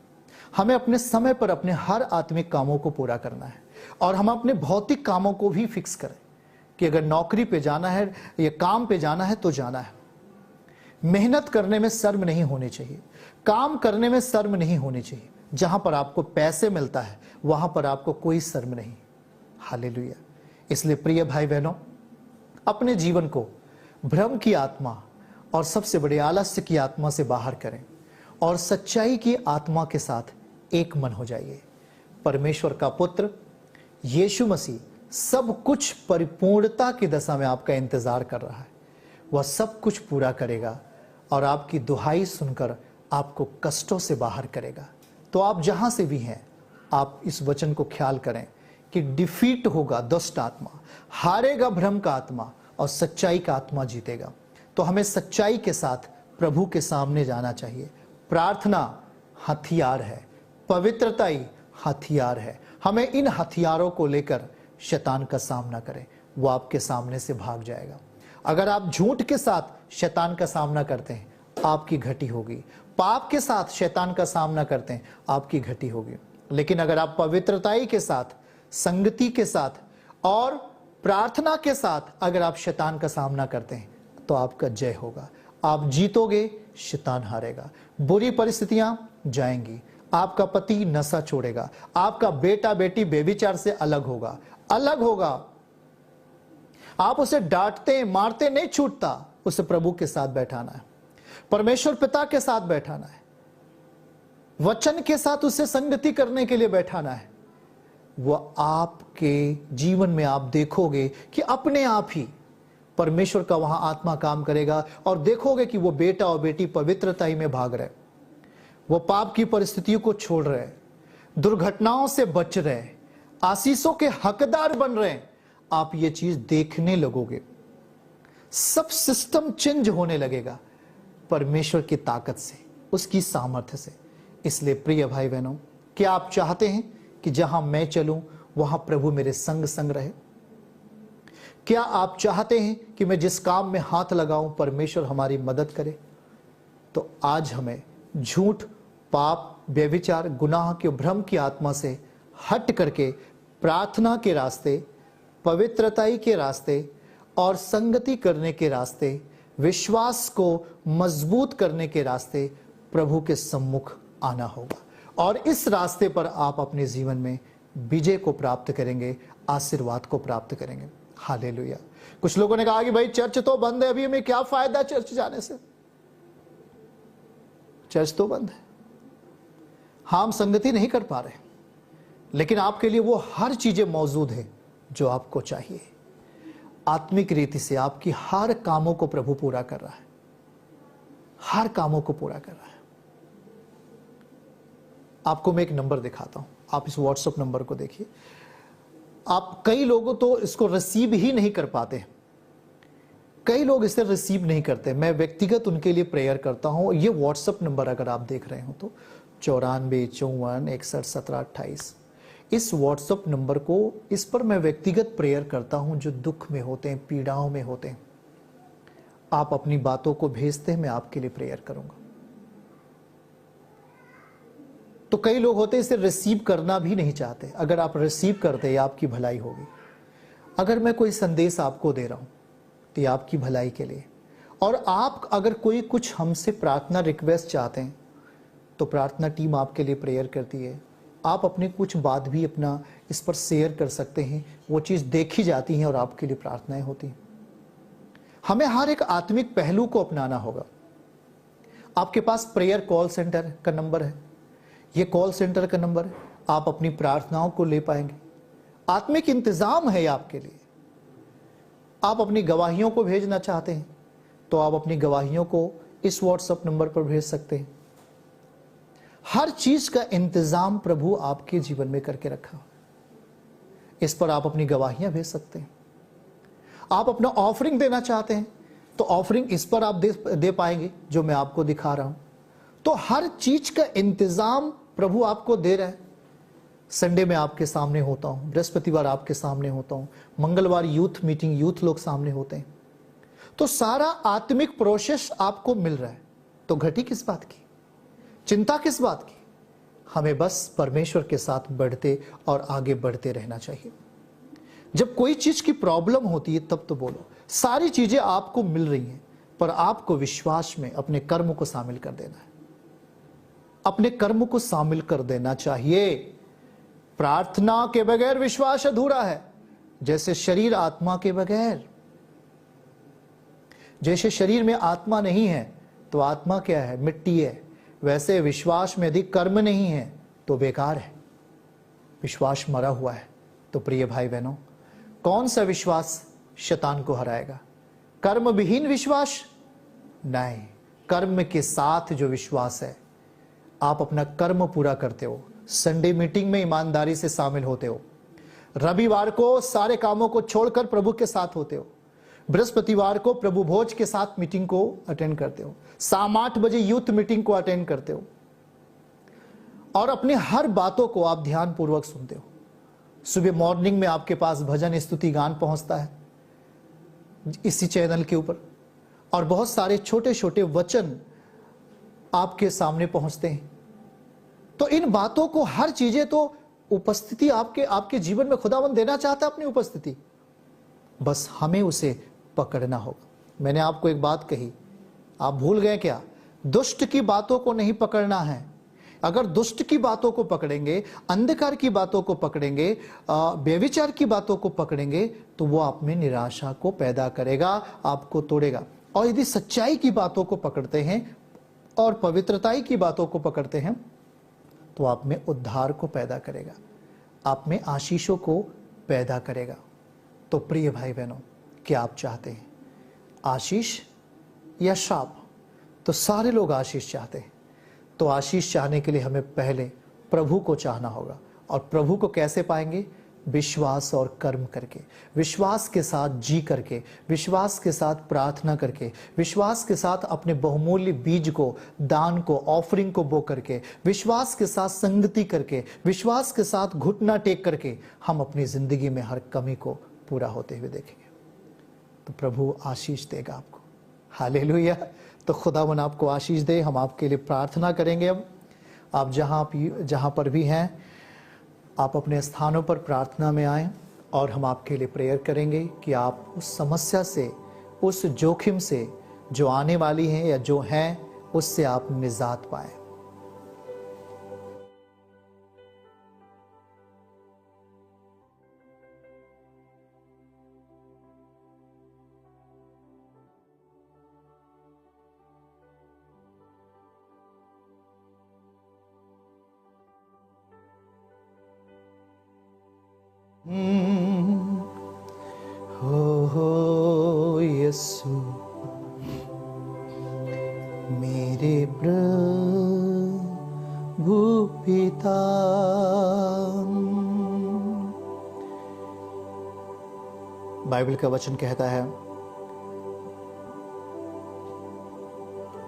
हमें अपने समय पर अपने हर आत्मिक कामों को पूरा करना है और हम अपने भौतिक कामों को भी फिक्स करें कि अगर नौकरी पे जाना है या काम पे जाना है तो जाना है। मेहनत करने में शर्म नहीं होनी चाहिए, काम करने में शर्म नहीं होनी चाहिए। जहां पर आपको पैसे मिलता है वहां पर आपको कोई शर्म नहीं। हालेलुया। इसलिए प्रिय भाई बहनों, अपने जीवन को भ्रम की आत्मा और सबसे बड़े आलस्य की आत्मा से बाहर करें और सच्चाई की आत्मा के साथ एक मन हो जाइए। परमेश्वर का पुत्र यीशु मसीह सब कुछ परिपूर्णता की दशा में आपका इंतजार कर रहा है। वह सब कुछ पूरा करेगा और आपकी दुहाई सुनकर आपको कष्टों से बाहर करेगा। तो आप जहां से भी हैं, आप इस वचन को ख्याल करें कि डिफीट होगा दुष्ट आत्मा, हारेगा भ्रम का आत्मा और सच्चाई का आत्मा जीतेगा। तो हमें सच्चाई के साथ प्रभु के सामने जाना चाहिए। प्रार्थना हथियार है, पवित्रता ही हथियार है। हमें इन हथियारों को लेकर शैतान का सामना करें, वो आपके सामने से भाग जाएगा। अगर आप झूठ के साथ शैतान का सामना करते हैं, आपकी घटी होगी। पाप के साथ शैतान का सामना करते हैं, आपकी घटी होगी। लेकिन अगर आप पवित्रताई के साथ, संगति के साथ और प्रार्थना के साथ अगर आप शैतान का सामना करते हैं, तो आपका जय होगा। आप जीतोगे, शैतान हारेगा। बुरी परिस्थितियां जाएंगी, आपका पति नशा छोड़ेगा, आपका बेटा बेटी बेविचार से अलग होगा, अलग होगा। आप उसे डांटते मारते नहीं छूटता, उसे प्रभु के साथ बैठाना है, परमेश्वर पिता के साथ बैठाना है, वचन के साथ उसे संगति करने के लिए बैठाना है। वह आपके जीवन में आप देखोगे कि अपने आप ही परमेश्वर का वहां आत्मा काम करेगा और देखोगे कि वो बेटा और बेटी पवित्रताई में भाग रहे, वो पाप की परिस्थितियों को छोड़ रहे, दुर्घटनाओं से बच रहे, आशीषों के हकदार बन रहे। आप ये चीज देखने लगोगे, सब सिस्टम चेंज होने लगेगा परमेश्वर की ताकत से, उसकी सामर्थ्य से। इसलिए प्रिय भाई बहनों, क्या आप चाहते हैं कि जहां मैं चलूं वहां प्रभु मेरे संग संग रहे? क्या आप चाहते हैं कि मैं जिस काम में हाथ लगाऊं परमेश्वर हमारी मदद करे? तो आज हमें झूठ, पाप, व्यभिचार, गुनाह के भ्रम की आत्मा से हट करके प्रार्थना के रास्ते, पवित्रताई के रास्ते और संगति करने के रास्ते, विश्वास को मजबूत करने के रास्ते प्रभु के सम्मुख आना होगा। और इस रास्ते पर आप अपने जीवन में विजय को प्राप्त करेंगे, आशीर्वाद को प्राप्त करेंगे। हालेलुया। कुछ लोगों ने कहा कि भाई चर्च तो बंद है, अभी हमें क्या फायदा चर्च जाने से? चर्च तो बंद है, हम संगति नहीं कर पा रहे, लेकिन आपके लिए वो हर चीजें मौजूद है जो आपको चाहिए। आत्मिक रीति से आपकी हर कामों को प्रभु पूरा कर रहा है, हर कामों को पूरा कर रहा है। आपको मैं एक नंबर दिखाता हूं, आप इस व्हाट्सएप नंबर को देखिए। आप कई लोगों तो इसको रिसीव ही नहीं कर पाते, कई लोग इसे रिसीव नहीं करते। मैं व्यक्तिगत उनके लिए प्रेयर करता हूं। ये व्हाट्सएप नंबर अगर आप देख रहे हो तो 94 54 61 17 28, इस व्हाट्सएप नंबर को, इस पर मैं व्यक्तिगत प्रेयर करता हूं जो दुख में होते हैं, पीड़ाओं में होते हैं। आप अपनी बातों को भेजते हैं, मैं आपके लिए प्रेयर करूंगा। तो कई लोग होते हैं इसे रिसीव करना भी नहीं चाहते। अगर आप रिसीव करते हैं, आपकी भलाई होगी। अगर मैं कोई संदेश आपको दे रहा हूं तो ये आपकी भलाई के लिए। और आप अगर कोई कुछ हमसे प्रार्थना रिक्वेस्ट चाहते हैं तो प्रार्थना टीम आपके लिए प्रेयर करती है। आप अपने कुछ बात भी अपना इस पर शेयर कर सकते हैं, वो चीज़ देखी जाती है और आपके लिए प्रार्थनाएं होती हैं। हमें हर एक आत्मिक पहलू को अपनाना होगा। आपके पास प्रेयर कॉल सेंटर का नंबर है, ये कॉल सेंटर का नंबर है, आप अपनी प्रार्थनाओं को ले पाएंगे। आत्मिक इंतजाम है आपके लिए। आप अपनी गवाहियों को भेजना चाहते हैं तो आप अपनी गवाहियों को इस व्हाट्सएप नंबर पर भेज सकते हैं। हर चीज का इंतजाम प्रभु आपके जीवन में करके रखा, इस पर आप अपनी गवाहियां भेज सकते हैं। आप अपना ऑफरिंग देना चाहते हैं तो ऑफरिंग इस पर आप दे पाएंगे जो मैं आपको दिखा रहा हूं। तो हर चीज का इंतजाम प्रभु आपको दे रहा है। संडे में आपके सामने होता हूं, बृहस्पतिवार आपके सामने होता हूं, मंगलवार यूथ मीटिंग, यूथ लोग सामने होते हैं। तो सारा आत्मिक प्रोसेस आपको मिल रहा है। तो घटी किस बात की, चिंता किस बात की? हमें बस परमेश्वर के साथ बढ़ते और आगे बढ़ते रहना चाहिए। जब कोई चीज की प्रॉब्लम होती है तब तो बोलो। सारी चीजें आपको मिल रही हैं, पर आपको विश्वास में अपने कर्म को शामिल कर देना है। अपने कर्म को शामिल कर देना चाहिए। प्रार्थना के बगैर विश्वास अधूरा है। जैसे शरीर आत्मा के बगैर, जैसे शरीर में आत्मा नहीं है तो आत्मा क्या है? मिट्टी है। वैसे विश्वास में यदि कर्म नहीं है तो बेकार है, विश्वास मरा हुआ है। तो प्रिय भाई बहनों, कौन सा विश्वास शैतान को हराएगा? कर्म विहीन विश्वास नहीं, कर्म के साथ जो विश्वास है। आप अपना कर्म पूरा करते हो, संडे मीटिंग में ईमानदारी से शामिल होते हो, रविवार को सारे कामों को छोड़कर प्रभु के साथ होते हो, बृहस्पतिवार को प्रभु भोज के साथ मीटिंग को अटेंड करते हो, शाम 8 बजे यूथ मीटिंग को अटेंड करते हो, और अपने हर बातों को आप ध्यान पूर्वक सुनते हो। सुबह मॉर्निंग में आपके पास भजन स्तुति गान पहुंचता है इसी चैनल के ऊपर, और बहुत सारे छोटे छोटे वचन आपके सामने पहुंचते हैं। तो इन बातों को, हर चीजें तो उपस्थिति आपके जीवन में खुदावंद देना चाहता है, अपनी उपस्थिति, बस हमें उसे पकड़ना होगा। मैंने आपको एक बात कही, आप भूल गए क्या? दुष्ट की बातों को नहीं पकड़ना है। अगर दुष्ट की बातों को पकड़ेंगे, अंधकार की बातों को पकड़ेंगे, व्यभिचार की बातों को पकड़ेंगे, तो वो आप में निराशा को पैदा करेगा, आपको तोड़ेगा। और यदि सच्चाई की बातों को पकड़ते हैं और पवित्रताई की बातों को पकड़ते हैं तो आप में उद्धार को पैदा करेगा, आप में आशीषों को पैदा करेगा। तो प्रिय भाई बहनों, क्या आप चाहते हैं आशीष या श्राप? तो सारे लोग आशीष चाहते हैं। तो आशीष चाहने के लिए हमें पहले प्रभु को चाहना होगा। और प्रभु को कैसे पाएंगे? विश्वास और कर्म करके, विश्वास के साथ जी करके, विश्वास के साथ प्रार्थना करके, विश्वास के साथ अपने बहुमूल्य बीज को, दान को, ऑफरिंग को बो करके, विश्वास के साथ संगति करके, विश्वास के साथ घुटना टेक करके हम अपनी जिंदगी में हर कमी को पूरा होते हुए देखेंगे। तो प्रभु आशीष देगा आपको। हालेलुया। तो खुदावन आपको आशीष दे। हम आपके लिए प्रार्थना करेंगे। अब आप जहाँ पर भी हैं, आप अपने स्थानों पर प्रार्थना में आएं और हम आपके लिए प्रेयर करेंगे कि आप उस समस्या से, उस जोखिम से जो आने वाली है या जो है, उससे आप निजात पाएं। हो यीशु मेरे प्रभु पिता, बाइबल का वचन कहता है,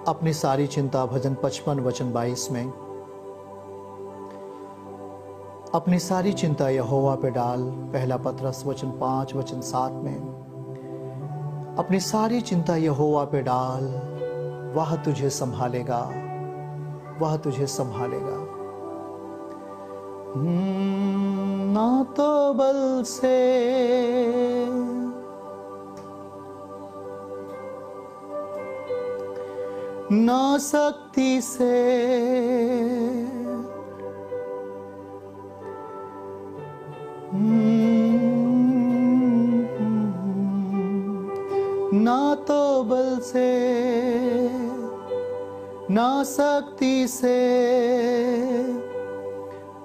अपनी सारी चिंता, भजन 55 वचन 22 में, अपनी सारी चिंता यहोवा पे डाल। पहला पतरस वचन 5 वचन 7 में, अपनी सारी चिंता यहोवा पे डाल, वह तुझे संभालेगा, वह तुझे संभालेगा। ना तो बल से ना शक्ति से, ना तो बल से ना शक्ति से,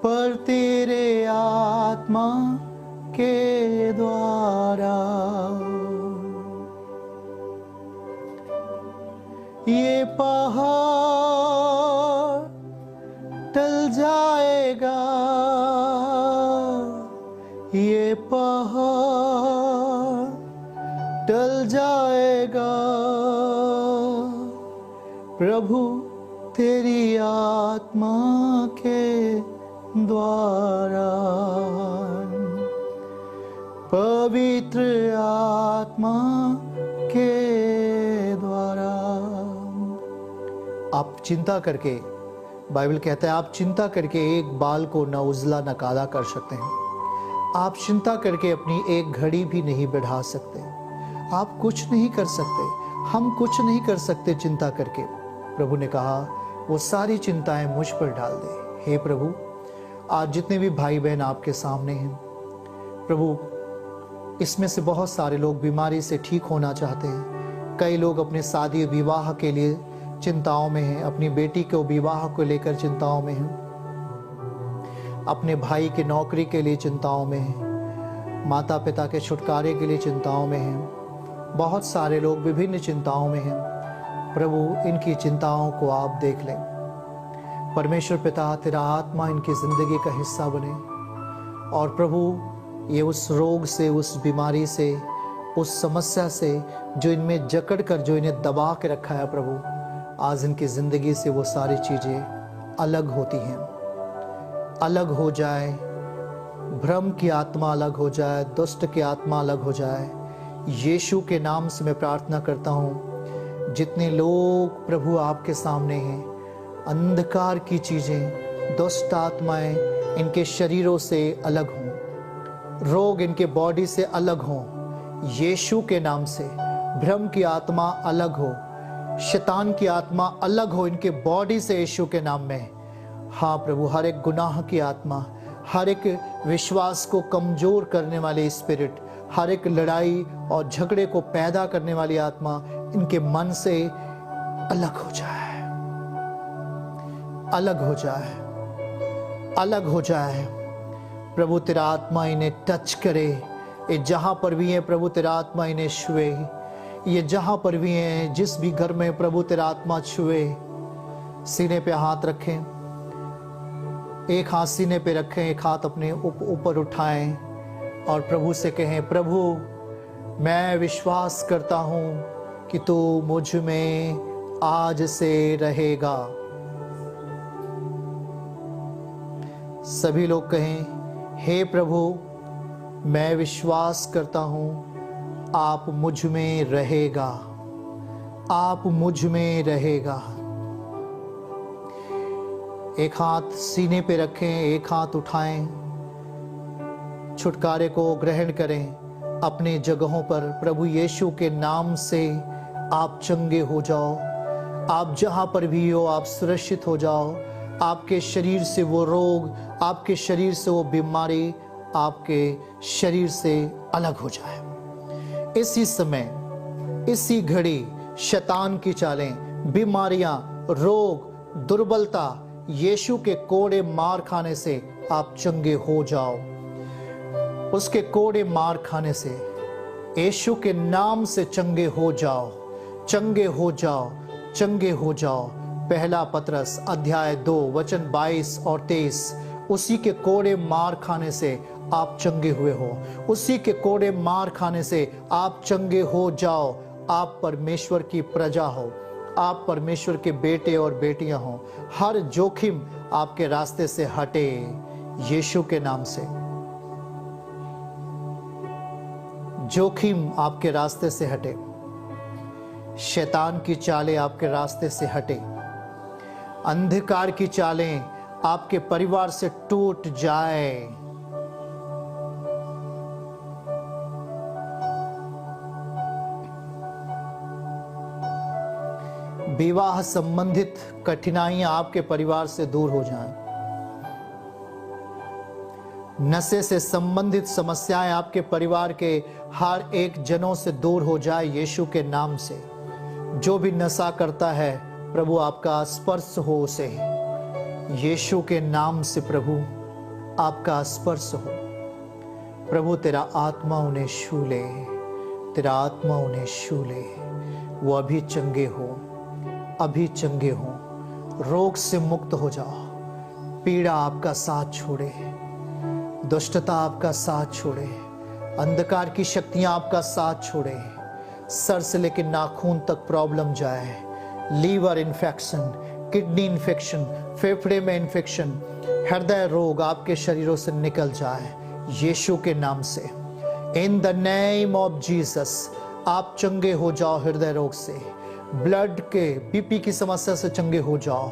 पर तेरे आत्मा के द्वारा। ये पहाड़ टल जाएगा, ये पहाड़ टल जाएगा, प्रभु तेरी आत्मा के द्वारा, पवित्र आत्मा के द्वारा। आप चिंता करके, बाइबल कहता है, आप चिंता करके एक बाल को न उजला न काला कर सकते हैं। आप चिंता करके अपनी एक घड़ी भी नहीं बढ़ा सकते। आप कुछ नहीं कर सकते, हम कुछ नहीं कर सकते चिंता करके। प्रभु ने कहा वो सारी चिंताएं मुझ पर डाल दे। हे प्रभु, आज जितने भी भाई बहन आपके सामने हैं, प्रभु इसमें से बहुत सारे लोग बीमारी से ठीक होना चाहते हैं। कई लोग अपने शादी विवाह के लिए चिंताओं में हैं, अपनी बेटी को विवाह को लेकर चिंताओं में हैं, अपने भाई की नौकरी के लिए चिंताओं में हैं, माता पिता के छुटकारे के लिए चिंताओं में हैं। बहुत सारे लोग विभिन्न चिंताओं में हैं। प्रभु इनकी चिंताओं को आप देख लें। परमेश्वर पिता, तेरा आत्मा इनकी ज़िंदगी का हिस्सा बने और प्रभु ये उस रोग से, उस बीमारी से, उस समस्या से जो इनमें जकड़ कर, जो इन्हें दबा के रखा है प्रभु, आज इनकी ज़िंदगी से वो सारी चीज़ें अलग होती हैं, अलग हो जाए। भ्रम की आत्मा अलग हो जाए, दुष्ट की आत्मा अलग हो जाए। यीशु के नाम से मैं प्रार्थना करता हूँ, जितने लोग प्रभु आपके सामने हैं, अंधकार की चीज़ें, दुष्ट आत्माएं इनके शरीरों से अलग हों, रोग इनके बॉडी से अलग हों, यीशु के नाम से। भ्रम की आत्मा अलग हो, शैतान की आत्मा अलग हो इनके बॉडी से यीशु के नाम में। हाँ प्रभु, हर एक गुनाह की आत्मा, हर एक विश्वास को कमजोर करने वाले स्पिरिट, हर एक लड़ाई और झगड़े को पैदा करने वाली आत्मा इनके मन से अलग हो जाए, अलग हो जाए, अलग हो जाए। प्रभु तेरा आत्मा इन्हें टच करे। ये जहां पर भी है प्रभु, तेरा आत्मा इन्हें छुए। ये जहां पर भी है, जिस भी घर में प्रभु तेरा आत्मा छुए। सीने पे हाथ रखें, एक हाथ सीने पे रखें, एक हाथ अपने ऊपर उठाएं और प्रभु से कहें, प्रभु मैं विश्वास करता हूं कि तू मुझ में आज से रहेगा। सभी लोग कहें, हे प्रभु मैं विश्वास करता हूं आप मुझ में रहेगा, आप मुझ में रहेगा। एक हाथ सीने पे रखें, एक हाथ उठाएं, छुटकारे को ग्रहण करें अपने जगहों पर। प्रभु यीशु के नाम से आप चंगे हो जाओ। आप जहां पर भी हो आप सुरक्षित हो जाओ। आपके शरीर से वो रोग, आपके शरीर से वो बीमारी, आपके शरीर से अलग हो जाए। इसी समय, इसी घड़ी शैतान की चालें, बीमारियां, रोग, दुर्बलता, यीशु के कोड़े मार खाने से आप चंगे हो जाओ। उसके कोड़े मार खाने से, यीशु के नाम से चंगे हो जाओ, चंगे हो जाओ, चंगे हो जाओ। पहला पतरस अध्याय 2 वचन 22 और 23। उसी के कोड़े मार खाने से आप चंगे हुए हो, उसी के कोड़े मार खाने से आप चंगे हो जाओ। आप परमेश्वर की प्रजा हो, आप परमेश्वर के बेटे और बेटियां हो। हर जोखिम आपके रास्ते से हटे यीशु के नाम से। जोखिम आपके रास्ते से हटे, शैतान की चालें आपके रास्ते से हटे, अंधकार की चालें आपके परिवार से टूट जाए। विवाह संबंधित कठिनाइयां आपके परिवार से दूर हो जाएं। नशे से संबंधित समस्याएं आपके परिवार के हर एक जनों से दूर हो जाए यीशु के नाम से। जो भी नशा करता है प्रभु आपका स्पर्श हो उसे, यीशु के नाम से प्रभु आपका स्पर्श हो। प्रभु तेरा आत्मा उन्हें छू ले, तेरा आत्मा उन्हें छू ले। वो अभी चंगे हो, अभी चंगे हो, रोग से मुक्त हो जाओ। पीड़ा आपका साथ छोड़े, दुष्टता आपका साथ छोड़े, अंधकार की शक्तियां आपका साथ छोड़े। सर से लेकर नाखून तक प्रॉब्लम जाए। लीवर इन्फेक्शन, किडनी इन्फेक्शन, फेफड़े में इन्फेक्शन, हृदय रोग आपके शरीरों से निकल जाए यीशु के नाम से। In the name of Jesus आप चंगे हो जाओ हृदय रोग से, ब्लड के बीपी की समस्या से चंगे हो जाओ।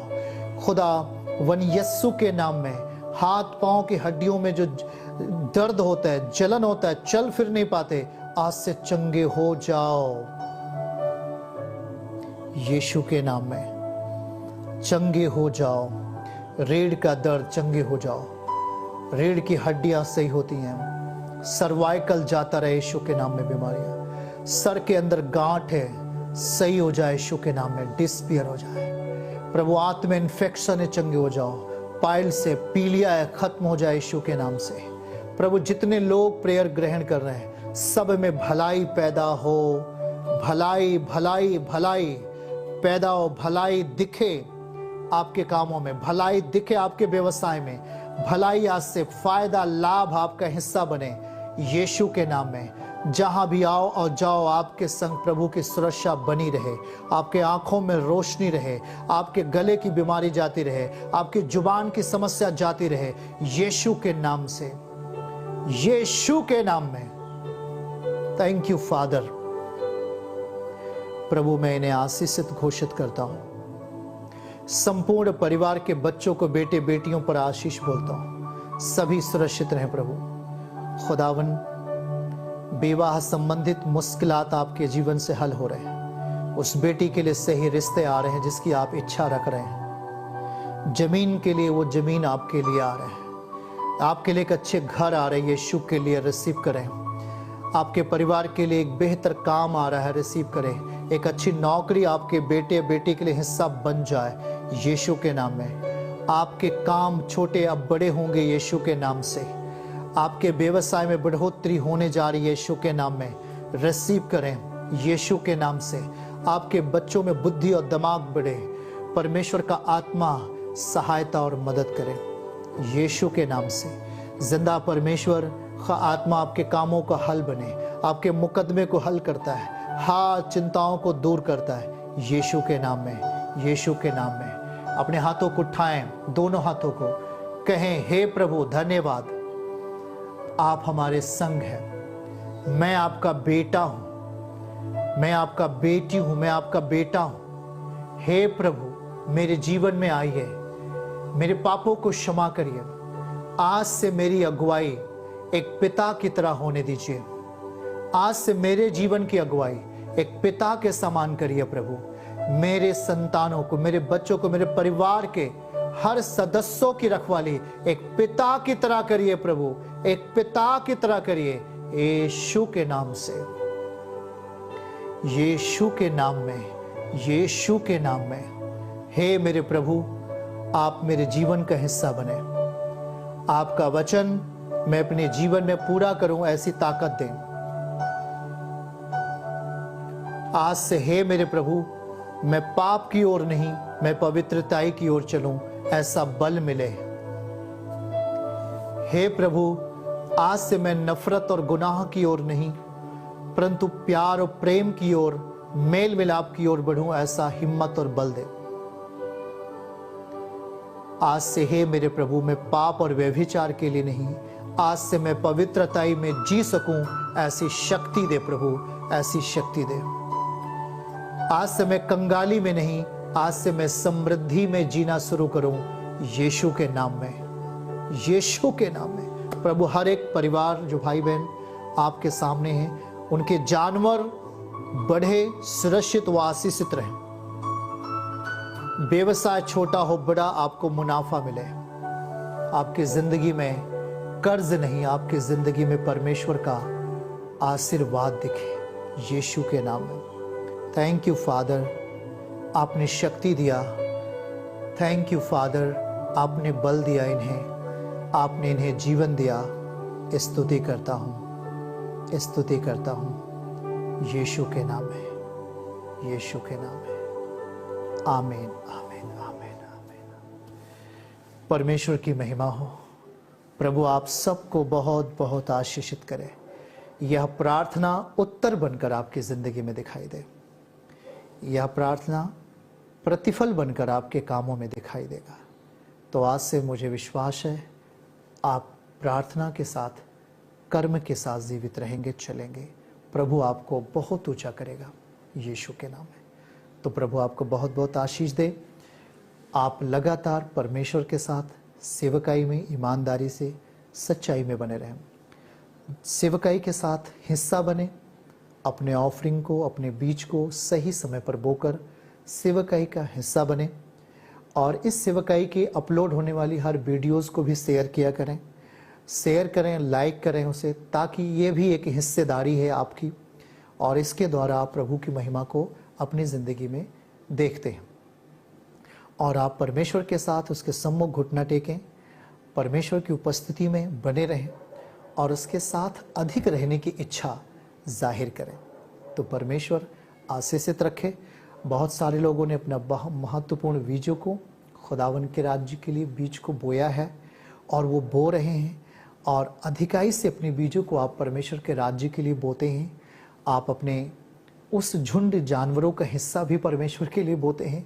खुदा वन यस्सु के नाम में हाथ पांव की हड्डियों में जो दर्द होता है, जलन होता है, चल फिर नहीं पाते, आज से चंगे हो जाओ यीशु के नाम में। चंगे हो जाओ। रीढ़ का दर्द चंगे हो जाओ। रीढ़ की हड्डियां सही होती हैं, सर्वाइकल जाता रहे यीशु के नाम में। बीमारियां, सर के अंदर गांठ है, सही हो जाए यीशु के नाम में। डिस्पियर हो जाए प्रभु। आंत में इन्फेक्शन है, चंगे हो जाओ। पाइल से पीलिया है, खत्म हो जाए यीशु के नाम से। प्रभु जितने लोग प्रेयर ग्रहण कर रहे हैं सब में भलाई पैदा हो। भलाई भलाई भलाई पैदा हो। भलाई दिखे आपके कामों में, भलाई दिखे आपके व्यवसाय में। भलाई आज से फायदा लाभ आपका हिस्सा बने यीशु के नाम में। जहां भी आओ और जाओ आपके संग प्रभु की सुरक्षा बनी रहे। आपके आंखों में रोशनी रहे, आपके गले की बीमारी जाती रहे, आपकी जुबान की समस्या जाती रहे यीशु के नाम से, यीशु के नाम में। Thank you father. प्रभु मैं इन्हें आशीषित घोषित करता हूं। संपूर्ण परिवार के बच्चों को, बेटे बेटियों पर आशीष बोलता हूं। सभी सुरक्षित रहें प्रभु। खुदावन विवाह संबंधित मुश्किलात आपके जीवन से हल हो रहे हैं। उस बेटी के लिए सही रिश्ते आ रहे हैं जिसकी आप इच्छा रख रहे हैं। जमीन के लिए वो जमीन आपके लिए आ रहे हैं। आपके लिए एक अच्छे घर आ रहे हैं, यीशु के लिए रिसीव करें। आपके परिवार के लिए एक बेहतर काम आ रहा है, रिसीव करें। एक अच्छी नौकरी आपके बेटे बेटी के लिए हिस्सा बन जाए यीशु के नाम में। आपके काम छोटे अब बड़े होंगे यीशु के नाम से। आपके व्यवसाय में बढ़ोतरी होने जा रही है यीशु के नाम में। रिसीव करें यीशु के नाम से। आपके बच्चों में बुद्धि और दिमाग बढ़े। परमेश्वर का आत्मा सहायता और मदद करे यीशु के नाम से। जिंदा परमेश्वर का आत्मा आपके कामों का हल बने, आपके मुकदमे को हल करता है, हाँ चिंताओं को दूर करता है यीशु के नाम में, यीशु के नाम में। अपने हाथों को उठाएं, दोनों हाथों को, कहें हे प्रभु धन्यवाद, आप हमारे संग हैं। मैं आपका बेटा हूं, मैं आपका बेटी हूं, मैं आपका बेटा हूं। हे प्रभु मेरे जीवन में आइए, मेरे पापों को क्षमा करिए। आज से मेरी अगुवाई एक पिता की तरह होने दीजिए। आज से मेरे जीवन की अगुवाई एक पिता के समान करिए प्रभु। मेरे संतानों को, मेरे बच्चों को, मेरे परिवार के हर सदस्यों की रखवाली एक पिता की तरह करिए प्रभु, एक पिता की तरह करिए यीशु के नाम से, यीशु के नाम में, यीशु के नाम में। हे मेरे प्रभु आप मेरे जीवन का हिस्सा बने। आपका वचन मैं अपने जीवन में पूरा करूं ऐसी ताकत दें। आज से हे मेरे प्रभु मैं पाप की ओर नहीं, मैं पवित्रताई की ओर चलूं ऐसा बल मिले। हे प्रभु आज से मैं नफरत और गुनाह की ओर नहीं परंतु प्यार और प्रेम की ओर, मेल मिलाप की ओर बढ़ूं ऐसा हिम्मत और बल दे। आज से हे मेरे प्रभु मैं पाप और व्यभिचार के लिए नहीं, आज से मैं पवित्रताई में जी सकूं ऐसी शक्ति दे प्रभु, ऐसी शक्ति दे। आज से मैं कंगाली में नहीं, आज से मैं समृद्धि में जीना शुरू करूं यीशु के नाम में, यीशु के नाम में। प्रभु हर एक परिवार जो भाई बहन आपके सामने हैं उनके जानवर बढ़े, सुरक्षित व आशीषित रहें। व्यवसाय छोटा हो बड़ा आपको मुनाफा मिले। आपकी जिंदगी में कर्ज नहीं, आपकी जिंदगी में परमेश्वर का आशीर्वाद दिखे यीशु के नाम में। थैंक यू फादर, आपने शक्ति दिया। थैंक यू फादर, आपने बल दिया इन्हें, आपने इन्हें जीवन दिया। स्तुति करता हूँ, स्तुति करता हूँ यीशु के नाम में, यीशु के नाम में। आमीन, आमीन, आमीन, आमीन। परमेश्वर की महिमा हो। प्रभु आप सबको बहुत बहुत आशीषित करे। यह प्रार्थना उत्तर बनकर आपकी जिंदगी में दिखाई दे। यह प्रार्थना प्रतिफल बनकर आपके कामों में दिखाई देगा। तो आज से मुझे विश्वास है आप प्रार्थना के साथ, कर्म के साथ जीवित रहेंगे, चलेंगे। प्रभु आपको बहुत ऊंचा करेगा यीशु के नाम में। तो प्रभु आपको बहुत बहुत आशीष दे। आप लगातार परमेश्वर के साथ सेवकाई में ईमानदारी से, सच्चाई में बने रहें। सेवकाई के साथ हिस्सा बने। अपने ऑफरिंग को, अपने बीज को सही समय पर बोकर सेवकाई का हिस्सा बने। और इस सेवकाई के अपलोड होने वाली हर वीडियोस को भी शेयर किया करें शेयर करें, लाइक करें उसे, ताकि ये भी एक हिस्सेदारी है आपकी और इसके द्वारा आप प्रभु की महिमा को अपनी ज़िंदगी में देखते हैं और आप परमेश्वर के साथ उसके सम्मुख घुटना टेकें, परमेश्वर की उपस्थिति में बने रहें और उसके साथ अधिक रहने की इच्छा जाहिर करें। तो परमेश्वर आशीषित रखे। बहुत सारे लोगों ने अपना महत्वपूर्ण बीजों को खुदावन के राज्य के लिए बीज को बोया है और वो बो रहे हैं और अधिकाई से अपने बीजों को आप परमेश्वर के राज्य के लिए बोते हैं। आप अपने उस झुंड जानवरों का हिस्सा भी परमेश्वर के लिए बोते हैं।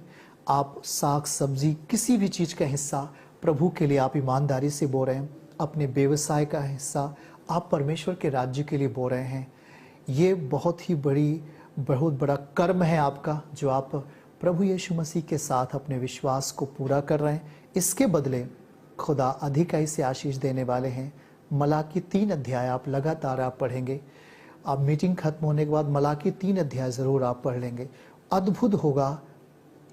आप साग सब्जी किसी भी चीज़ का हिस्सा प्रभु के लिए आप ईमानदारी से बो रहे हैं। अपने व्यवसाय का हिस्सा आप परमेश्वर के राज्य के लिए बो रहे हैं। ये बहुत बड़ा कर्म है आपका, जो आप प्रभु यीशु मसीह के साथ अपने विश्वास को पूरा कर रहे हैं। इसके बदले खुदा अधिकाई से आशीष देने वाले हैं। मलाकी 3 अध्याय आप लगातार आप पढ़ेंगे। आप मीटिंग खत्म होने के बाद मलाकी 3 अध्याय ज़रूर आप पढ़ लेंगे। अद्भुत होगा,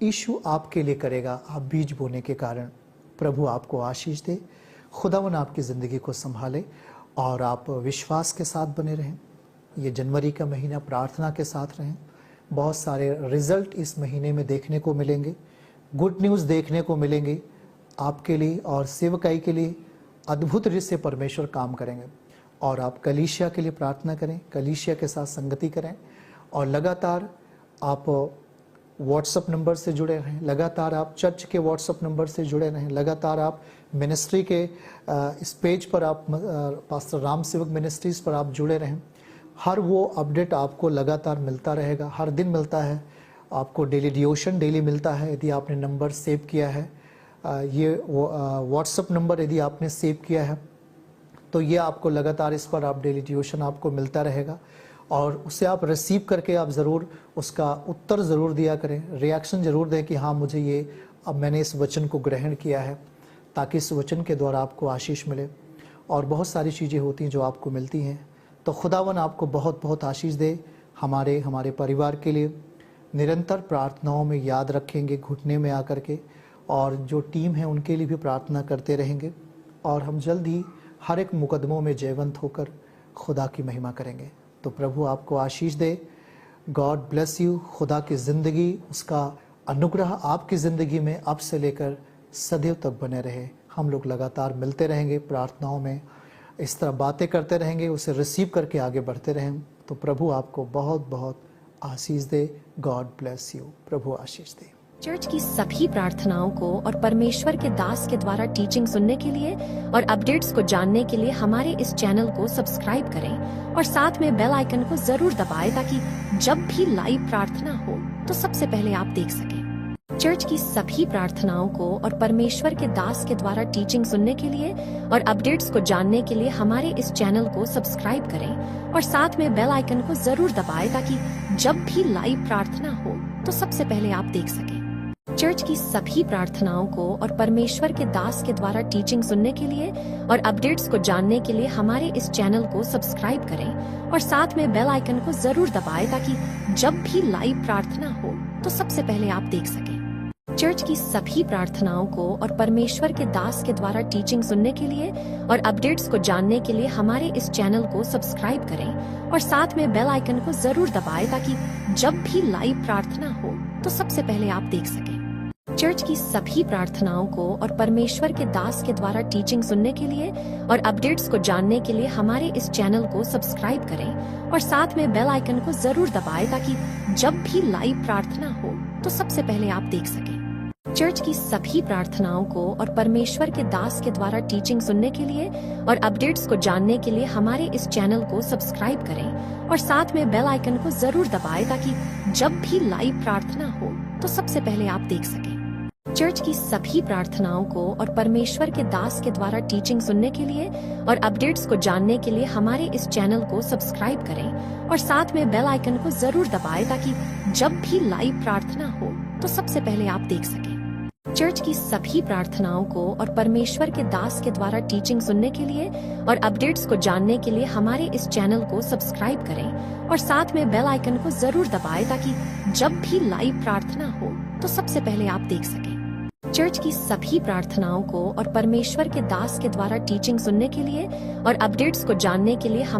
यीशु आपके लिए करेगा। आप बीज बोने के कारण प्रभु आपको आशीष दे। खुदावन आपकी ज़िंदगी को संभाले और आप विश्वास के साथ बने रहें। ये जनवरी का महीना प्रार्थना के साथ रहें। बहुत सारे रिजल्ट इस महीने में देखने को मिलेंगे, गुड न्यूज़ देखने को मिलेंगे आपके लिए और सेवकाई के लिए। अद्भुत रीति से परमेश्वर काम करेंगे और आप कलीसिया के लिए प्रार्थना करें, कलीसिया के साथ संगति करें और लगातार आप व्हाट्सएप नंबर से जुड़े रहें, लगातार आप चर्च के व्हाट्सएप नंबर से जुड़े रहें, लगातार आप मिनिस्ट्री के इस पेज पर आप पास्टर राम सेवक मिनिस्ट्रीज़ पर आप जुड़े रहें। हर वो अपडेट आपको लगातार मिलता रहेगा, हर दिन मिलता है आपको। डेली डिवोशन डेली मिलता है। यदि आपने नंबर सेव किया है, ये व्हाट्सएप नंबर यदि आपने सेव किया है तो ये आपको लगातार इस पर आप डेली डिवोशन आपको मिलता रहेगा और उसे आप रिसीव करके आप ज़रूर उसका उत्तर ज़रूर दिया करें, रिएक्शन ज़रूर दें कि हाँ मुझे ये अब मैंने इस वचन को ग्रहण किया है, ताकि इस वचन के द्वारा आपको आशीष मिले। और बहुत सारी चीज़ें होती हैं जो आपको मिलती हैं। तो खुदावन आपको बहुत बहुत आशीष दे। हमारे परिवार के लिए निरंतर प्रार्थनाओं में याद रखेंगे, घुटने में आकर के, और जो टीम है उनके लिए भी प्रार्थना करते रहेंगे और हम जल्द ही हर एक मुकदमों में जयवंत होकर खुदा की महिमा करेंगे। तो प्रभु आपको आशीष दे। God bless you. खुदा की ज़िंदगी, उसका अनुग्रह आपकी ज़िंदगी में अब से लेकर सदैव तक बने रहे। हम लोग लगातार मिलते रहेंगे, प्रार्थनाओं में इस तरह बातें करते रहेंगे, उसे रिसीव करके आगे बढ़ते रहें। तो प्रभु आपको बहुत बहुत आशीष दे। God bless you. प्रभु आशीष दे। चर्च की सभी प्रार्थनाओं को और परमेश्वर के दास के द्वारा टीचिंग सुनने के लिए और अपडेट्स को जानने के लिए हमारे इस चैनल को सब्सक्राइब करें और साथ में बेल आइकन को जरूर दबाएं, ताकि जब भी लाइव प्रार्थना हो तो सबसे पहले आप देख सकें। चर्च की सभी प्रार्थनाओं को और परमेश्वर के दास के द्वारा टीचिंग सुनने के लिए और अपडेट्स को जानने के लिए हमारे इस चैनल को सब्सक्राइब करें और साथ में बेल आइकन को जरूर दबाएं, ताकि जब भी लाइव प्रार्थना हो तो सबसे पहले आप देख सकें। चर्च की सभी प्रार्थनाओं को और परमेश्वर के दास के द्वारा टीचिंग सुनने के लिए और अपडेट्स को जानने के लिए हमारे इस चैनल को सब्सक्राइब करें और साथ में बेल आइकन को जरूर दबाएं, ताकि जब भी लाइव प्रार्थना हो तो सबसे पहले आप देख सकें। चर्च की सभी प्रार्थनाओं को और परमेश्वर के दास के द्वारा टीचिंग सुनने के लिए और अपडेट्स को जानने के लिए हमारे इस चैनल को सब्सक्राइब करें और साथ में बेल आइकन को जरूर दबाएं, ताकि जब भी लाइव प्रार्थना हो तो सबसे पहले आप देख सकें। चर्च की सभी प्रार्थनाओं को और परमेश्वर के दास के द्वारा टीचिंग सुनने के लिए और अपडेट्स को जानने के लिए हमारे इस चैनल को सब्सक्राइब करें और साथ में बेल आइकन को जरूर दबाएं, ताकि जब भी लाइव प्रार्थना हो तो सबसे पहले आप देख सकें। चर्च की सभी प्रार्थनाओं को और परमेश्वर के दास के द्वारा टीचिंग सुनने के लिए और अपडेट्स को जानने के लिए हमारे इस चैनल को सब्सक्राइब करें और साथ में बेल आइकन को जरूर दबाएं, ताकि जब भी लाइव प्रार्थना हो तो सबसे पहले आप देख सकें। चर्च की सभी प्रार्थनाओं को और परमेश्वर के दास के द्वारा टीचिंग सुनने के लिए और अपडेट्स को जानने के लिए हमारे इस चैनल को सब्सक्राइब करें और साथ में बेल आइकन को जरूर दबाएं, ताकि जब भी लाइव प्रार्थना हो तो सबसे पहले आप देख सकें। चर्च की सभी प्रार्थनाओं को और परमेश्वर के दास के द्वारा टीचिंग सुनने के लिए और अपडेट्स को जानने के लिए हमारे इस चैनल को सब्सक्राइब करें और साथ में बेल आइकन को जरूर दबाएं, ताकि जब भी लाइव प्रार्थना हो तो सबसे पहले आप देख सकें। चर्च की सभी प्रार्थनाओं को और परमेश्वर के दास के द्वारा टीचिंग सुनने के लिए और अपडेट्स को जानने के लिए हम